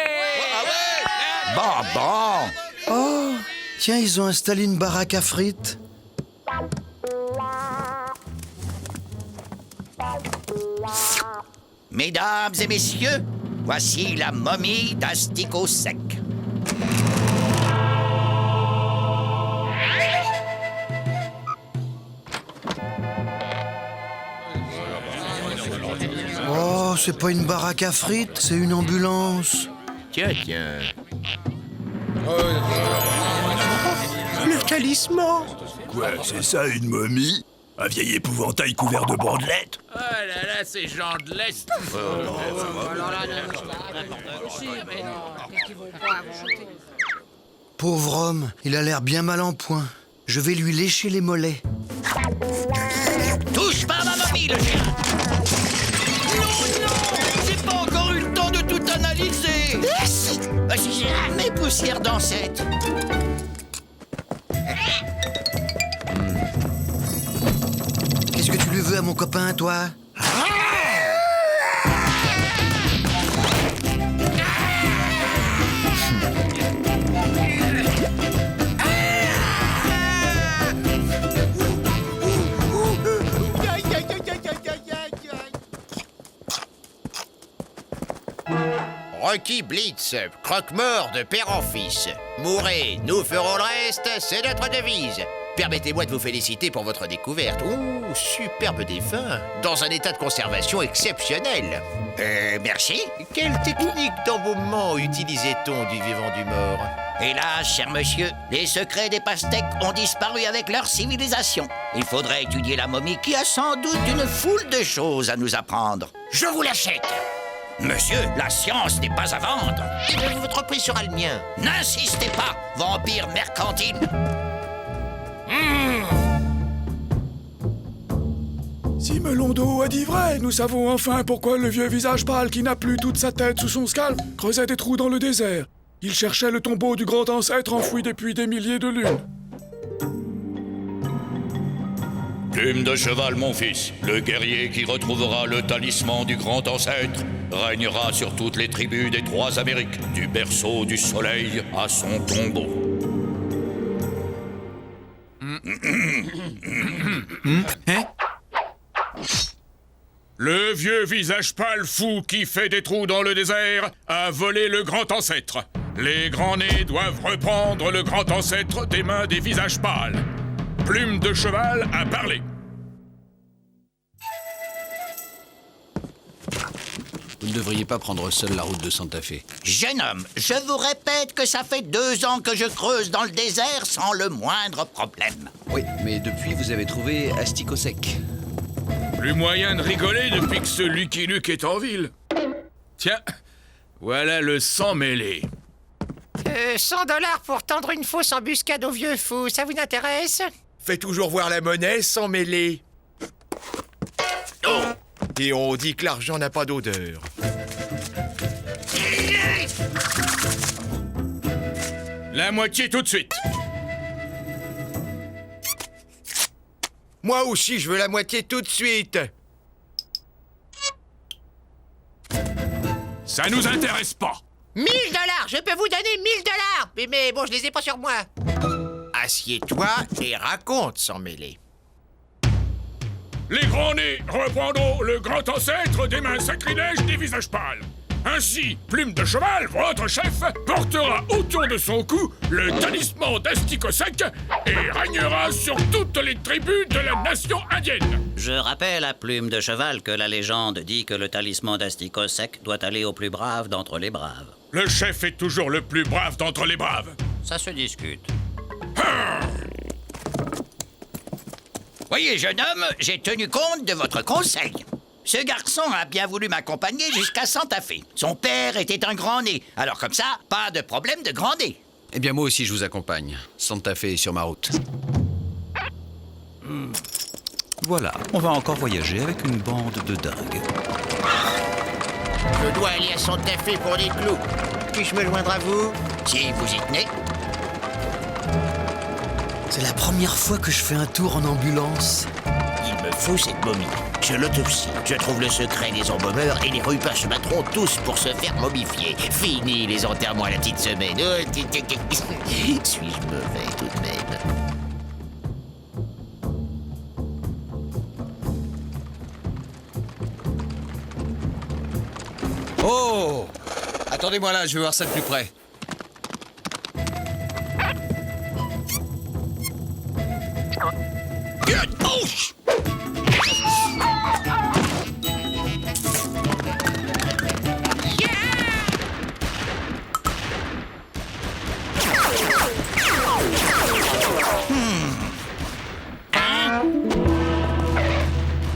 Oh, tiens, ils ont installé une baraque à frites. Mesdames et messieurs, voici la momie d'Astic-au-Sec. Oh, c'est pas une baraque à frites, c'est une ambulance. Tiens. Le talisman. Quoi, c'est ça une momie? Un vieil épouvantail couvert de bandelettes? Oh là là, ces gens de l'Est. Pauvre homme, il a l'air bien mal en point. Je vais lui lécher les mollets. Touche pas à ma momie, le chien! Non, j'ai pas encore eu le temps de tout analyser. Jamais poussière d'ancêtre. à mon copain, toi. Rocky Blitz, croque-mort de père en fils. Mourez, nous ferons le reste, c'est notre devise. Permettez-moi de vous féliciter pour votre découverte. Ouh, superbe défunt, dans un état de conservation exceptionnel. Merci. Quelle technique d'embaumement utilisait-on du vivant du mort? Hélas, cher monsieur, les secrets des pastèques ont disparu avec leur civilisation. Il faudrait étudier la momie qui a sans doute une foule de choses à nous apprendre. Je vous l'achète. Monsieur, la science n'est pas à vendre. Et bien, votre prix sera le mien. N'insistez pas, vampire mercantile. Si Melondo a dit vrai, nous savons enfin pourquoi le vieux visage pâle qui n'a plus toute sa tête sous son scalp creusait des trous dans le désert. Il cherchait le tombeau du grand ancêtre enfoui depuis des milliers de lunes. Plume de cheval, mon fils, le guerrier qui retrouvera le talisman du grand ancêtre régnera sur toutes les tribus des 3 Amériques, du berceau du soleil à son tombeau. Le vieux visage pâle fou qui fait des trous dans le désert a volé le grand ancêtre. Les grands-nés doivent reprendre le grand ancêtre des mains des visages pâles. Plume de cheval a parlé. Vous ne devriez pas prendre seul la route de Santa Fe. Jeune homme, je vous répète que ça fait 2 ans que je creuse dans le désert sans le moindre problème. Oui, mais depuis, vous avez trouvé Asticot Sec. Plus moyen de rigoler depuis que ce Lucky Luke est en ville. Tiens, voilà le sang mêlé. 100 $ pour tendre une fausse embuscade au vieux fou, ça vous intéresse? Fais toujours voir la monnaie sans mêler. Oh! Et on dit que l'argent n'a pas d'odeur. La moitié tout de suite. Moi aussi, je veux la moitié tout de suite. Ça nous intéresse pas. 1000 $, je peux vous donner 1000 $. Mais bon, je les ai pas sur moi. Assieds-toi et raconte sans mêler. Les grands-nés reprendront le grand ancêtre des mains sacrilèges des visages pâles. Ainsi, Plume de cheval, votre chef, portera autour de son cou le talisman d'Asticot Sec et régnera sur toutes les tribus de la nation indienne. Je rappelle à Plume de cheval que la légende dit que le talisman d'Asticot Sec doit aller au plus brave d'entre les braves. Le chef est toujours le plus brave d'entre les braves. Ça se discute. Ah! Voyez, jeune homme, j'ai tenu compte de votre conseil. Ce garçon a bien voulu m'accompagner jusqu'à Santa Fe. Son père était un grand-né. Alors comme ça, pas de problème de grand-né. Eh bien, moi aussi, je vous accompagne. Santa Fe est sur ma route. Voilà, on va encore voyager avec une bande de dingues. Je dois aller à Santa Fe pour des clous. Puis-je me joindre à vous, si vous y tenez? C'est la première fois que je fais un tour en ambulance. Il me faut cette momie. Je l'autopsie. Je trouve le secret des embaumeurs et les rupas se battront tous pour se faire momifier. Fini les enterrements à la petite semaine. Suis-je mauvais tout de même? Oh! Attendez-moi là, je vais voir ça de plus près.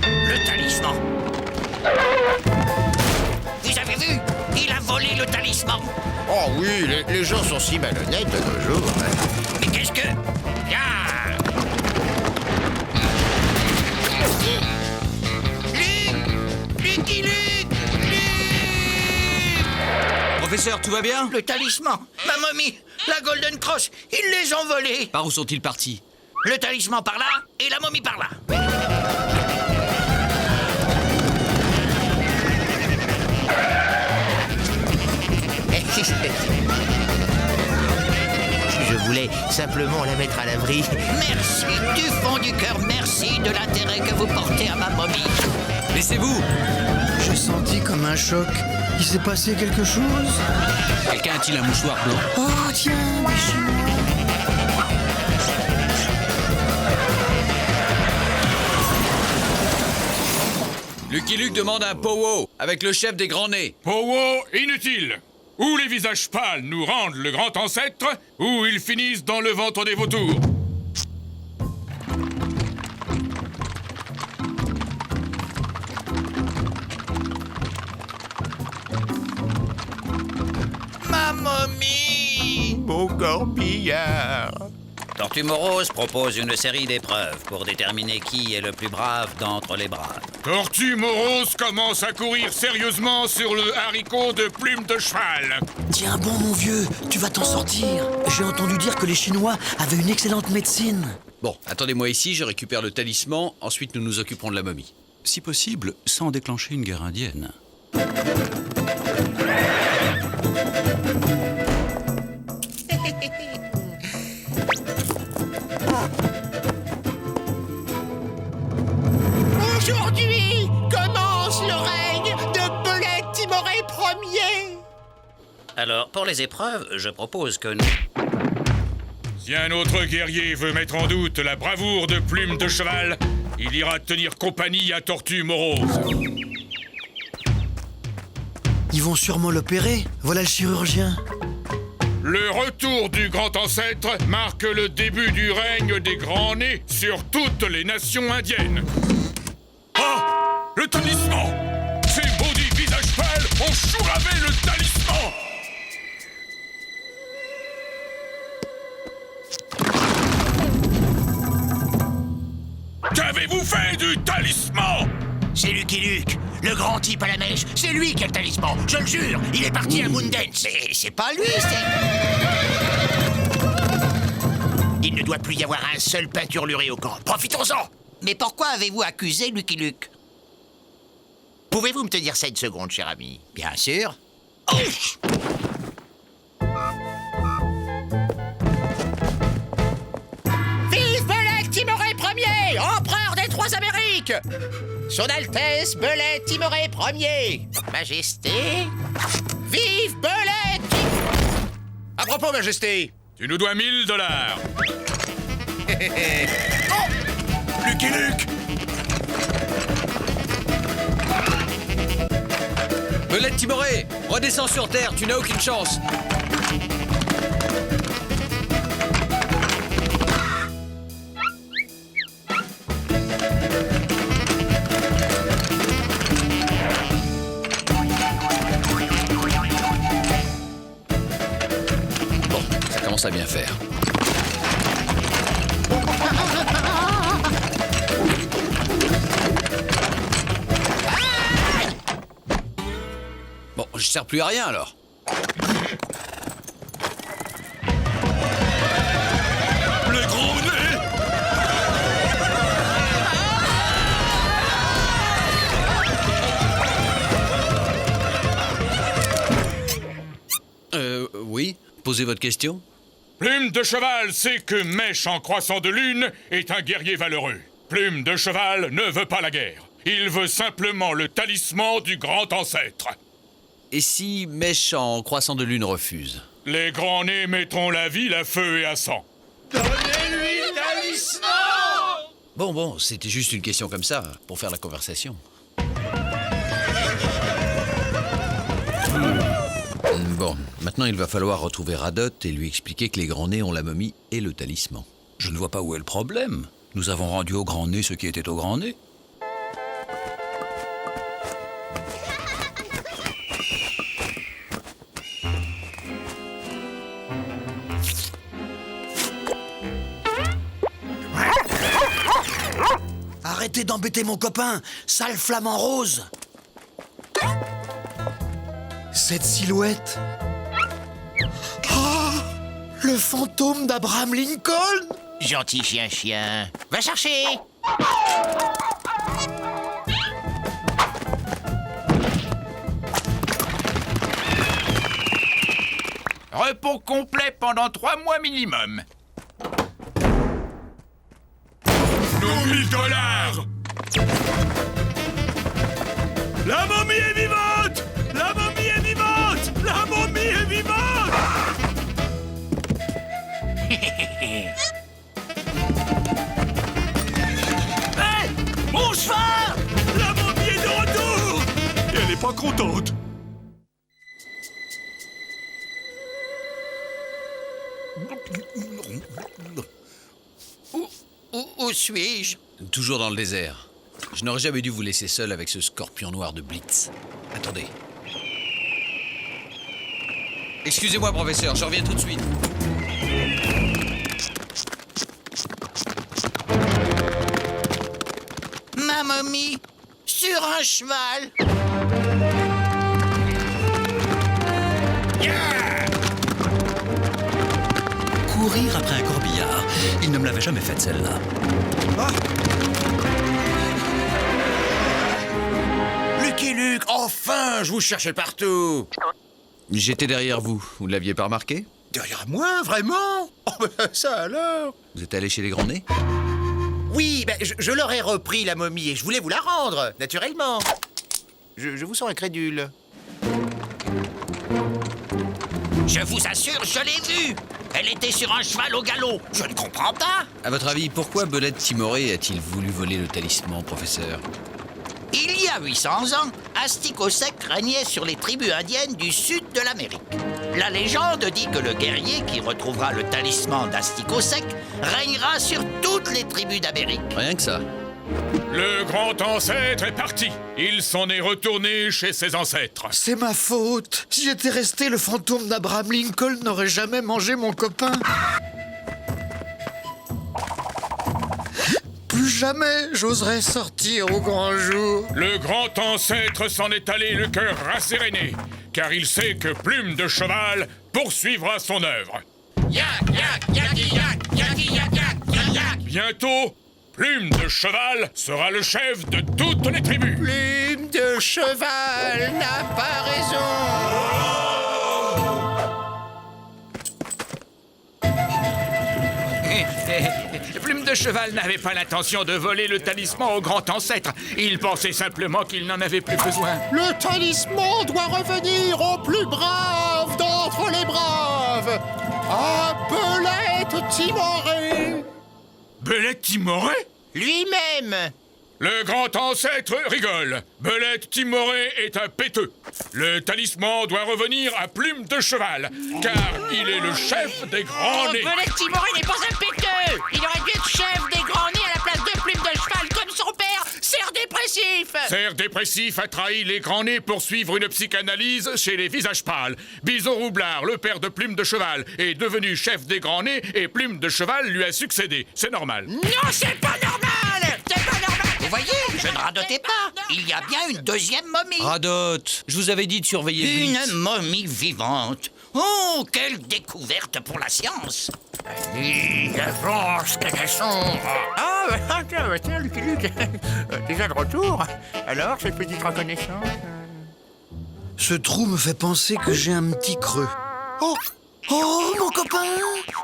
Le talisman. Vous avez vu? Il a volé le talisman. Oh oui, les gens sont si malhonnêtes de nos jours. Mais qu'est-ce que... Lucky Luke! Professeur, tout va bien? Le talisman, ma momie, la Golden Cross, ils les ont volés. Par où sont-ils partis? Le talisman par là et la momie par là. Je voulais simplement la mettre à l'abri. Merci du fond du cœur, merci de l'intérêt que vous portez à ma momie. Laissez-vous. J'ai senti comme un choc. Il s'est passé quelque chose? Quelqu'un a-t-il un mouchoir blanc? Oh, tiens, des Chinois. Lucky Luke demande un pow-wow avec le chef des grands nez. Powo, inutile. Ou les visages pâles nous rendent le grand ancêtre, ou ils finissent dans le ventre des vautours. Ma momie! Mon corbillard! Tortue Morose propose une série d'épreuves pour déterminer qui est le plus brave d'entre les braves. Tortue Morose commence à courir sérieusement sur le haricot de plume de cheval. Tiens bon, mon vieux, tu vas t'en sortir. J'ai entendu dire que les Chinois avaient une excellente médecine. Bon, attendez-moi ici, je récupère le talisman, ensuite nous nous occuperons de la momie. Si possible, sans déclencher une guerre indienne. Aujourd'hui commence le règne de Belette Timoré Ier. Alors, pour les épreuves, je propose que nous... Si un autre guerrier veut mettre en doute la bravoure de plume de cheval, il ira tenir compagnie à Tortue Morose. Ils vont sûrement l'opérer. Voilà le chirurgien. Le retour du grand ancêtre marque le début du règne des grands nez sur toutes les nations indiennes. Ah! Le talisman! Ces maudits visages pâles ont chouravé le talisman! Qu'avez-vous fait du talisman? C'est Lucky Luke, le grand type à la mèche. C'est lui qui a le talisman, je le jure. Il est parti à Moondance. C'est pas lui, Il ne doit plus y avoir un seul peinturluré au camp. Profitons-en. Mais pourquoi avez-vous accusé Lucky Luke? Pouvez-vous me tenir ça une seconde, cher ami? Bien sûr. Ouf! Vive Belette Timoré Ier, empereur des Trois Amériques! Son Altesse Belette Timoré Ier, Majesté. Vive Belette! À propos, Majesté. Tu nous dois $1000. Oh! Lucky Luke! Belette Timoré, redescends sur Terre, tu n'as aucune chance. Bon, ça commence à bien faire. Bon, je sers plus à rien alors. Le gros nez! Oui, posez votre question. Plume de cheval sait que Mèche en croissant de lune est un guerrier valeureux. Plume de cheval ne veut pas la guerre. Il veut simplement le talisman du grand ancêtre. Et si Mèche en croissant de lune refuse? Les grands nez mettront la ville à feu et à sang. Donnez-lui le talisman! Bon, c'était juste une question comme ça, pour faire la conversation. Bon, maintenant il va falloir retrouver Radot et lui expliquer que les grands nez ont la momie et le talisman. Je ne vois pas où est le problème. Nous avons rendu au grand nez ce qui était au grand nez. Arrêtez d'embêter mon copain, sale flamant rose. Cette silhouette... Oh, le fantôme d'Abraham Lincoln. Gentil chien. Va chercher! Repos complet pendant 3 mois minimum. Nos $1000! La momie est vivante! La momie est vivante! La momie est vivante! Hé! Mon cheval! La momie est de retour! Et elle est pas contente. Où suis-je? Toujours dans le désert. Je n'aurais jamais dû vous laisser seul avec ce scorpion noir de Blitz. Attendez. Excusez-moi, professeur, je reviens tout de suite. Ma momie, sur un cheval. Courir après un corbillard. Il ne me l'avait jamais faite, celle-là. Lucky Luke, enfin! Je vous cherchais partout! J'étais derrière vous. Vous ne l'aviez pas remarqué? Derrière moi, vraiment? Oh, ben ça alors! Vous êtes allé chez les grands nez? Oui, ben, je leur ai repris la momie et je voulais vous la rendre, naturellement. Je vous sens incrédule. Je vous assure, je l'ai vue. Elle était sur un cheval au galop. Je ne comprends pas. À votre avis, pourquoi Belette Timoré a-t-il voulu voler le talisman, professeur? Il y a 800 ans, Asticot Sec régnait sur les tribus indiennes du sud de l'Amérique. La légende dit que le guerrier qui retrouvera le talisman d'Asticot Sec régnera sur toutes les tribus d'Amérique. Rien que ça. Le grand ancêtre est parti. Il s'en est retourné chez ses ancêtres. C'est ma faute. Si j'étais resté, le fantôme d'Abraham Lincoln n'aurait jamais mangé mon copain. Plus jamais j'oserais sortir au grand jour. Le grand ancêtre s'en est allé le cœur rasséréné, car il sait que Plume de Cheval poursuivra son œuvre. Bientôt, Plume de Cheval sera le chef de toutes les tribus. Plume de Cheval n'a pas raison. Plume de Cheval n'avait pas l'intention de voler le talisman au grand ancêtre. Il pensait simplement qu'il n'en avait plus besoin. Le talisman doit revenir au plus brave d'entre les braves. À Belette Timoré. Belette Timoré? Lui-même. Le grand ancêtre rigole. Belette Timoré est un péteux. Le talisman doit revenir à Plume de Cheval, car il est le chef des grands nez. Belette Timoré n'est pas un péteux. Il aurait dû être chef des grands nez à la place de Plume de Cheval, comme son père, Cerf Dépressif. Cerf Dépressif a trahi les grands nez pour suivre une psychanalyse chez les visages pâles. Bison Roublard, le père de Plume de Cheval, est devenu chef des grands nez et Plume de Cheval lui a succédé. C'est normal. Non, c'est pas normal. C'est pas normal. Vous voyez, je ne radotais pas. Il y a bien une deuxième momie. Radote, je vous avais dit de surveiller Blitz. Une momie vivante. Oh, quelle découverte pour la science. Avance, Canasson. Ah, tiens, Lucky Luke. Déjà de retour. Alors, cette petite reconnaissance? Ce trou me fait penser que j'ai un petit creux. Oh, mon copain,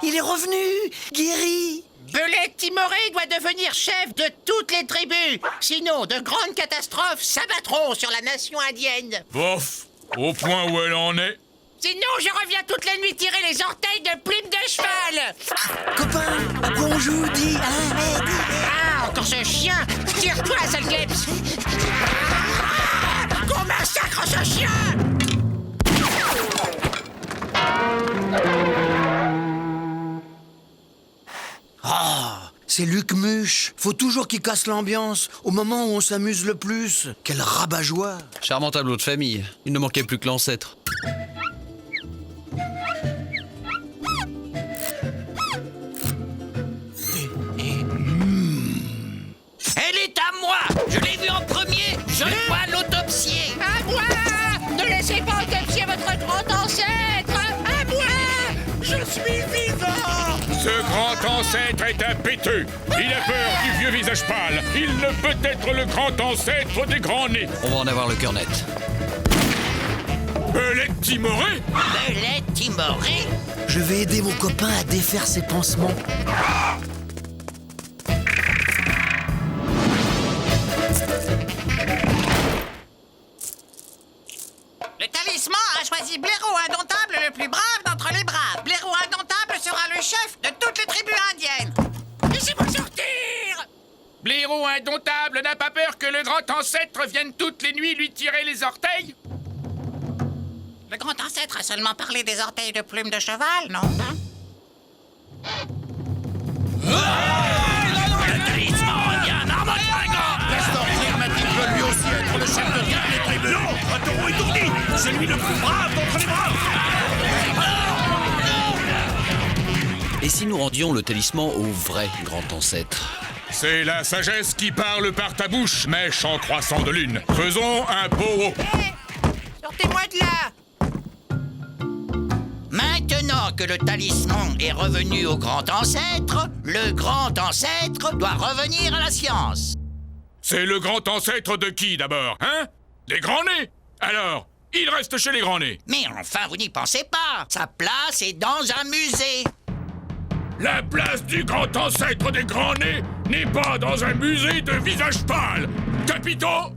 il est revenu, guéri. Belette Timoré doit devenir chef de toutes les tribus. Sinon, de grandes catastrophes s'abattront sur la nation indienne. Bof, au point où elle en est. Sinon, je reviens toute la nuit tirer les orteils de Plume de Cheval. Copain, à quoi on joue, dis, hein, dis. Ah, encore ce chien. Tire-toi, sale Glebs. Qu'on massacre ce chien. Ah, c'est Luc Muche. Faut toujours qu'il casse l'ambiance au moment où on s'amuse le plus. Quel rabat-joie. Charmant tableau de famille. Il ne manquait plus que l'ancêtre. Elle est à moi. Je l'ai vue en premier. Je dois l'autopsier. À moi. Ne laissez pas autopsier votre grand ancêtre. À moi. Je suis vivant. Ce grand ancêtre est un péteux. Il a peur du vieux visage pâle. Il ne peut être le grand ancêtre des grands nez. On va en avoir le cœur net. Belette timorée? Belette timorée? Je vais aider mon copain à défaire ses pansements. Le talisman a choisi Blaireau Indomptable, le plus brave d'entre les braves. Blaireau Indomptable sera le chef de toutes les tribus indiennes. Laissez-moi sortir! Blaireau Indomptable n'a pas peur que le grand ancêtre vienne toutes les nuits lui tirer les orteils? Le grand ancêtre a seulement parlé des orteils de plumes de cheval, non? Le talisman revient, marmotte fringant! Castor Pragmatique veut lui aussi être le chef de toutes les tribus! Non! Un taureau étourdi! C'est lui le plus brave d'entre les braves! Et si nous rendions le talisman au vrai grand ancêtre? C'est la sagesse qui parle par ta bouche, mèche en croissant de lune. Faisons un pot. Sortez-moi de là! Maintenant que le talisman est revenu au grand ancêtre, le grand ancêtre doit revenir à la science. C'est le grand ancêtre de qui, d'abord, hein? Des grands-nés? Alors, il reste chez les grands-nés. Mais enfin, vous n'y pensez pas. Sa place est dans un musée. La place du grand ancêtre des grands-nés n'est pas dans un musée de visages pâles. Capitaux?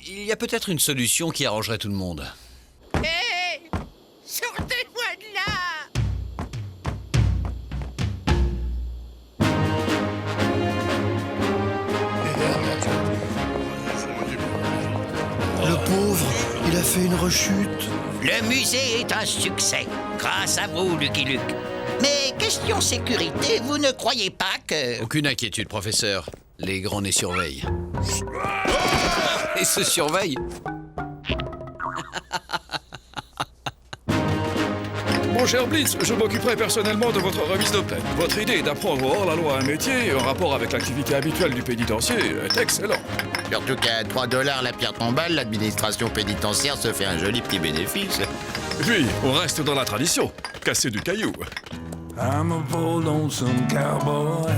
Il y a peut-être une solution qui arrangerait tout le monde. Hé! Sortez-moi de là! Le pauvre, il a fait une rechute. Le musée est un succès, grâce à vous, Lucky Luke. Mais question sécurité, vous ne croyez pas que... Aucune inquiétude, professeur. Les grands-nés surveillent. Et se surveillent. Mon cher Blitz, je m'occuperai personnellement de votre remise de peine. Votre idée d'apprendre hors la loi un métier en rapport avec l'activité habituelle du pénitencier est excellente. Surtout qu'à 3 $ la pierre tombale, l'administration pénitentiaire se fait un joli petit bénéfice. Et puis, on reste dans la tradition. Casser du caillou. I'm a poor lonesome cowboy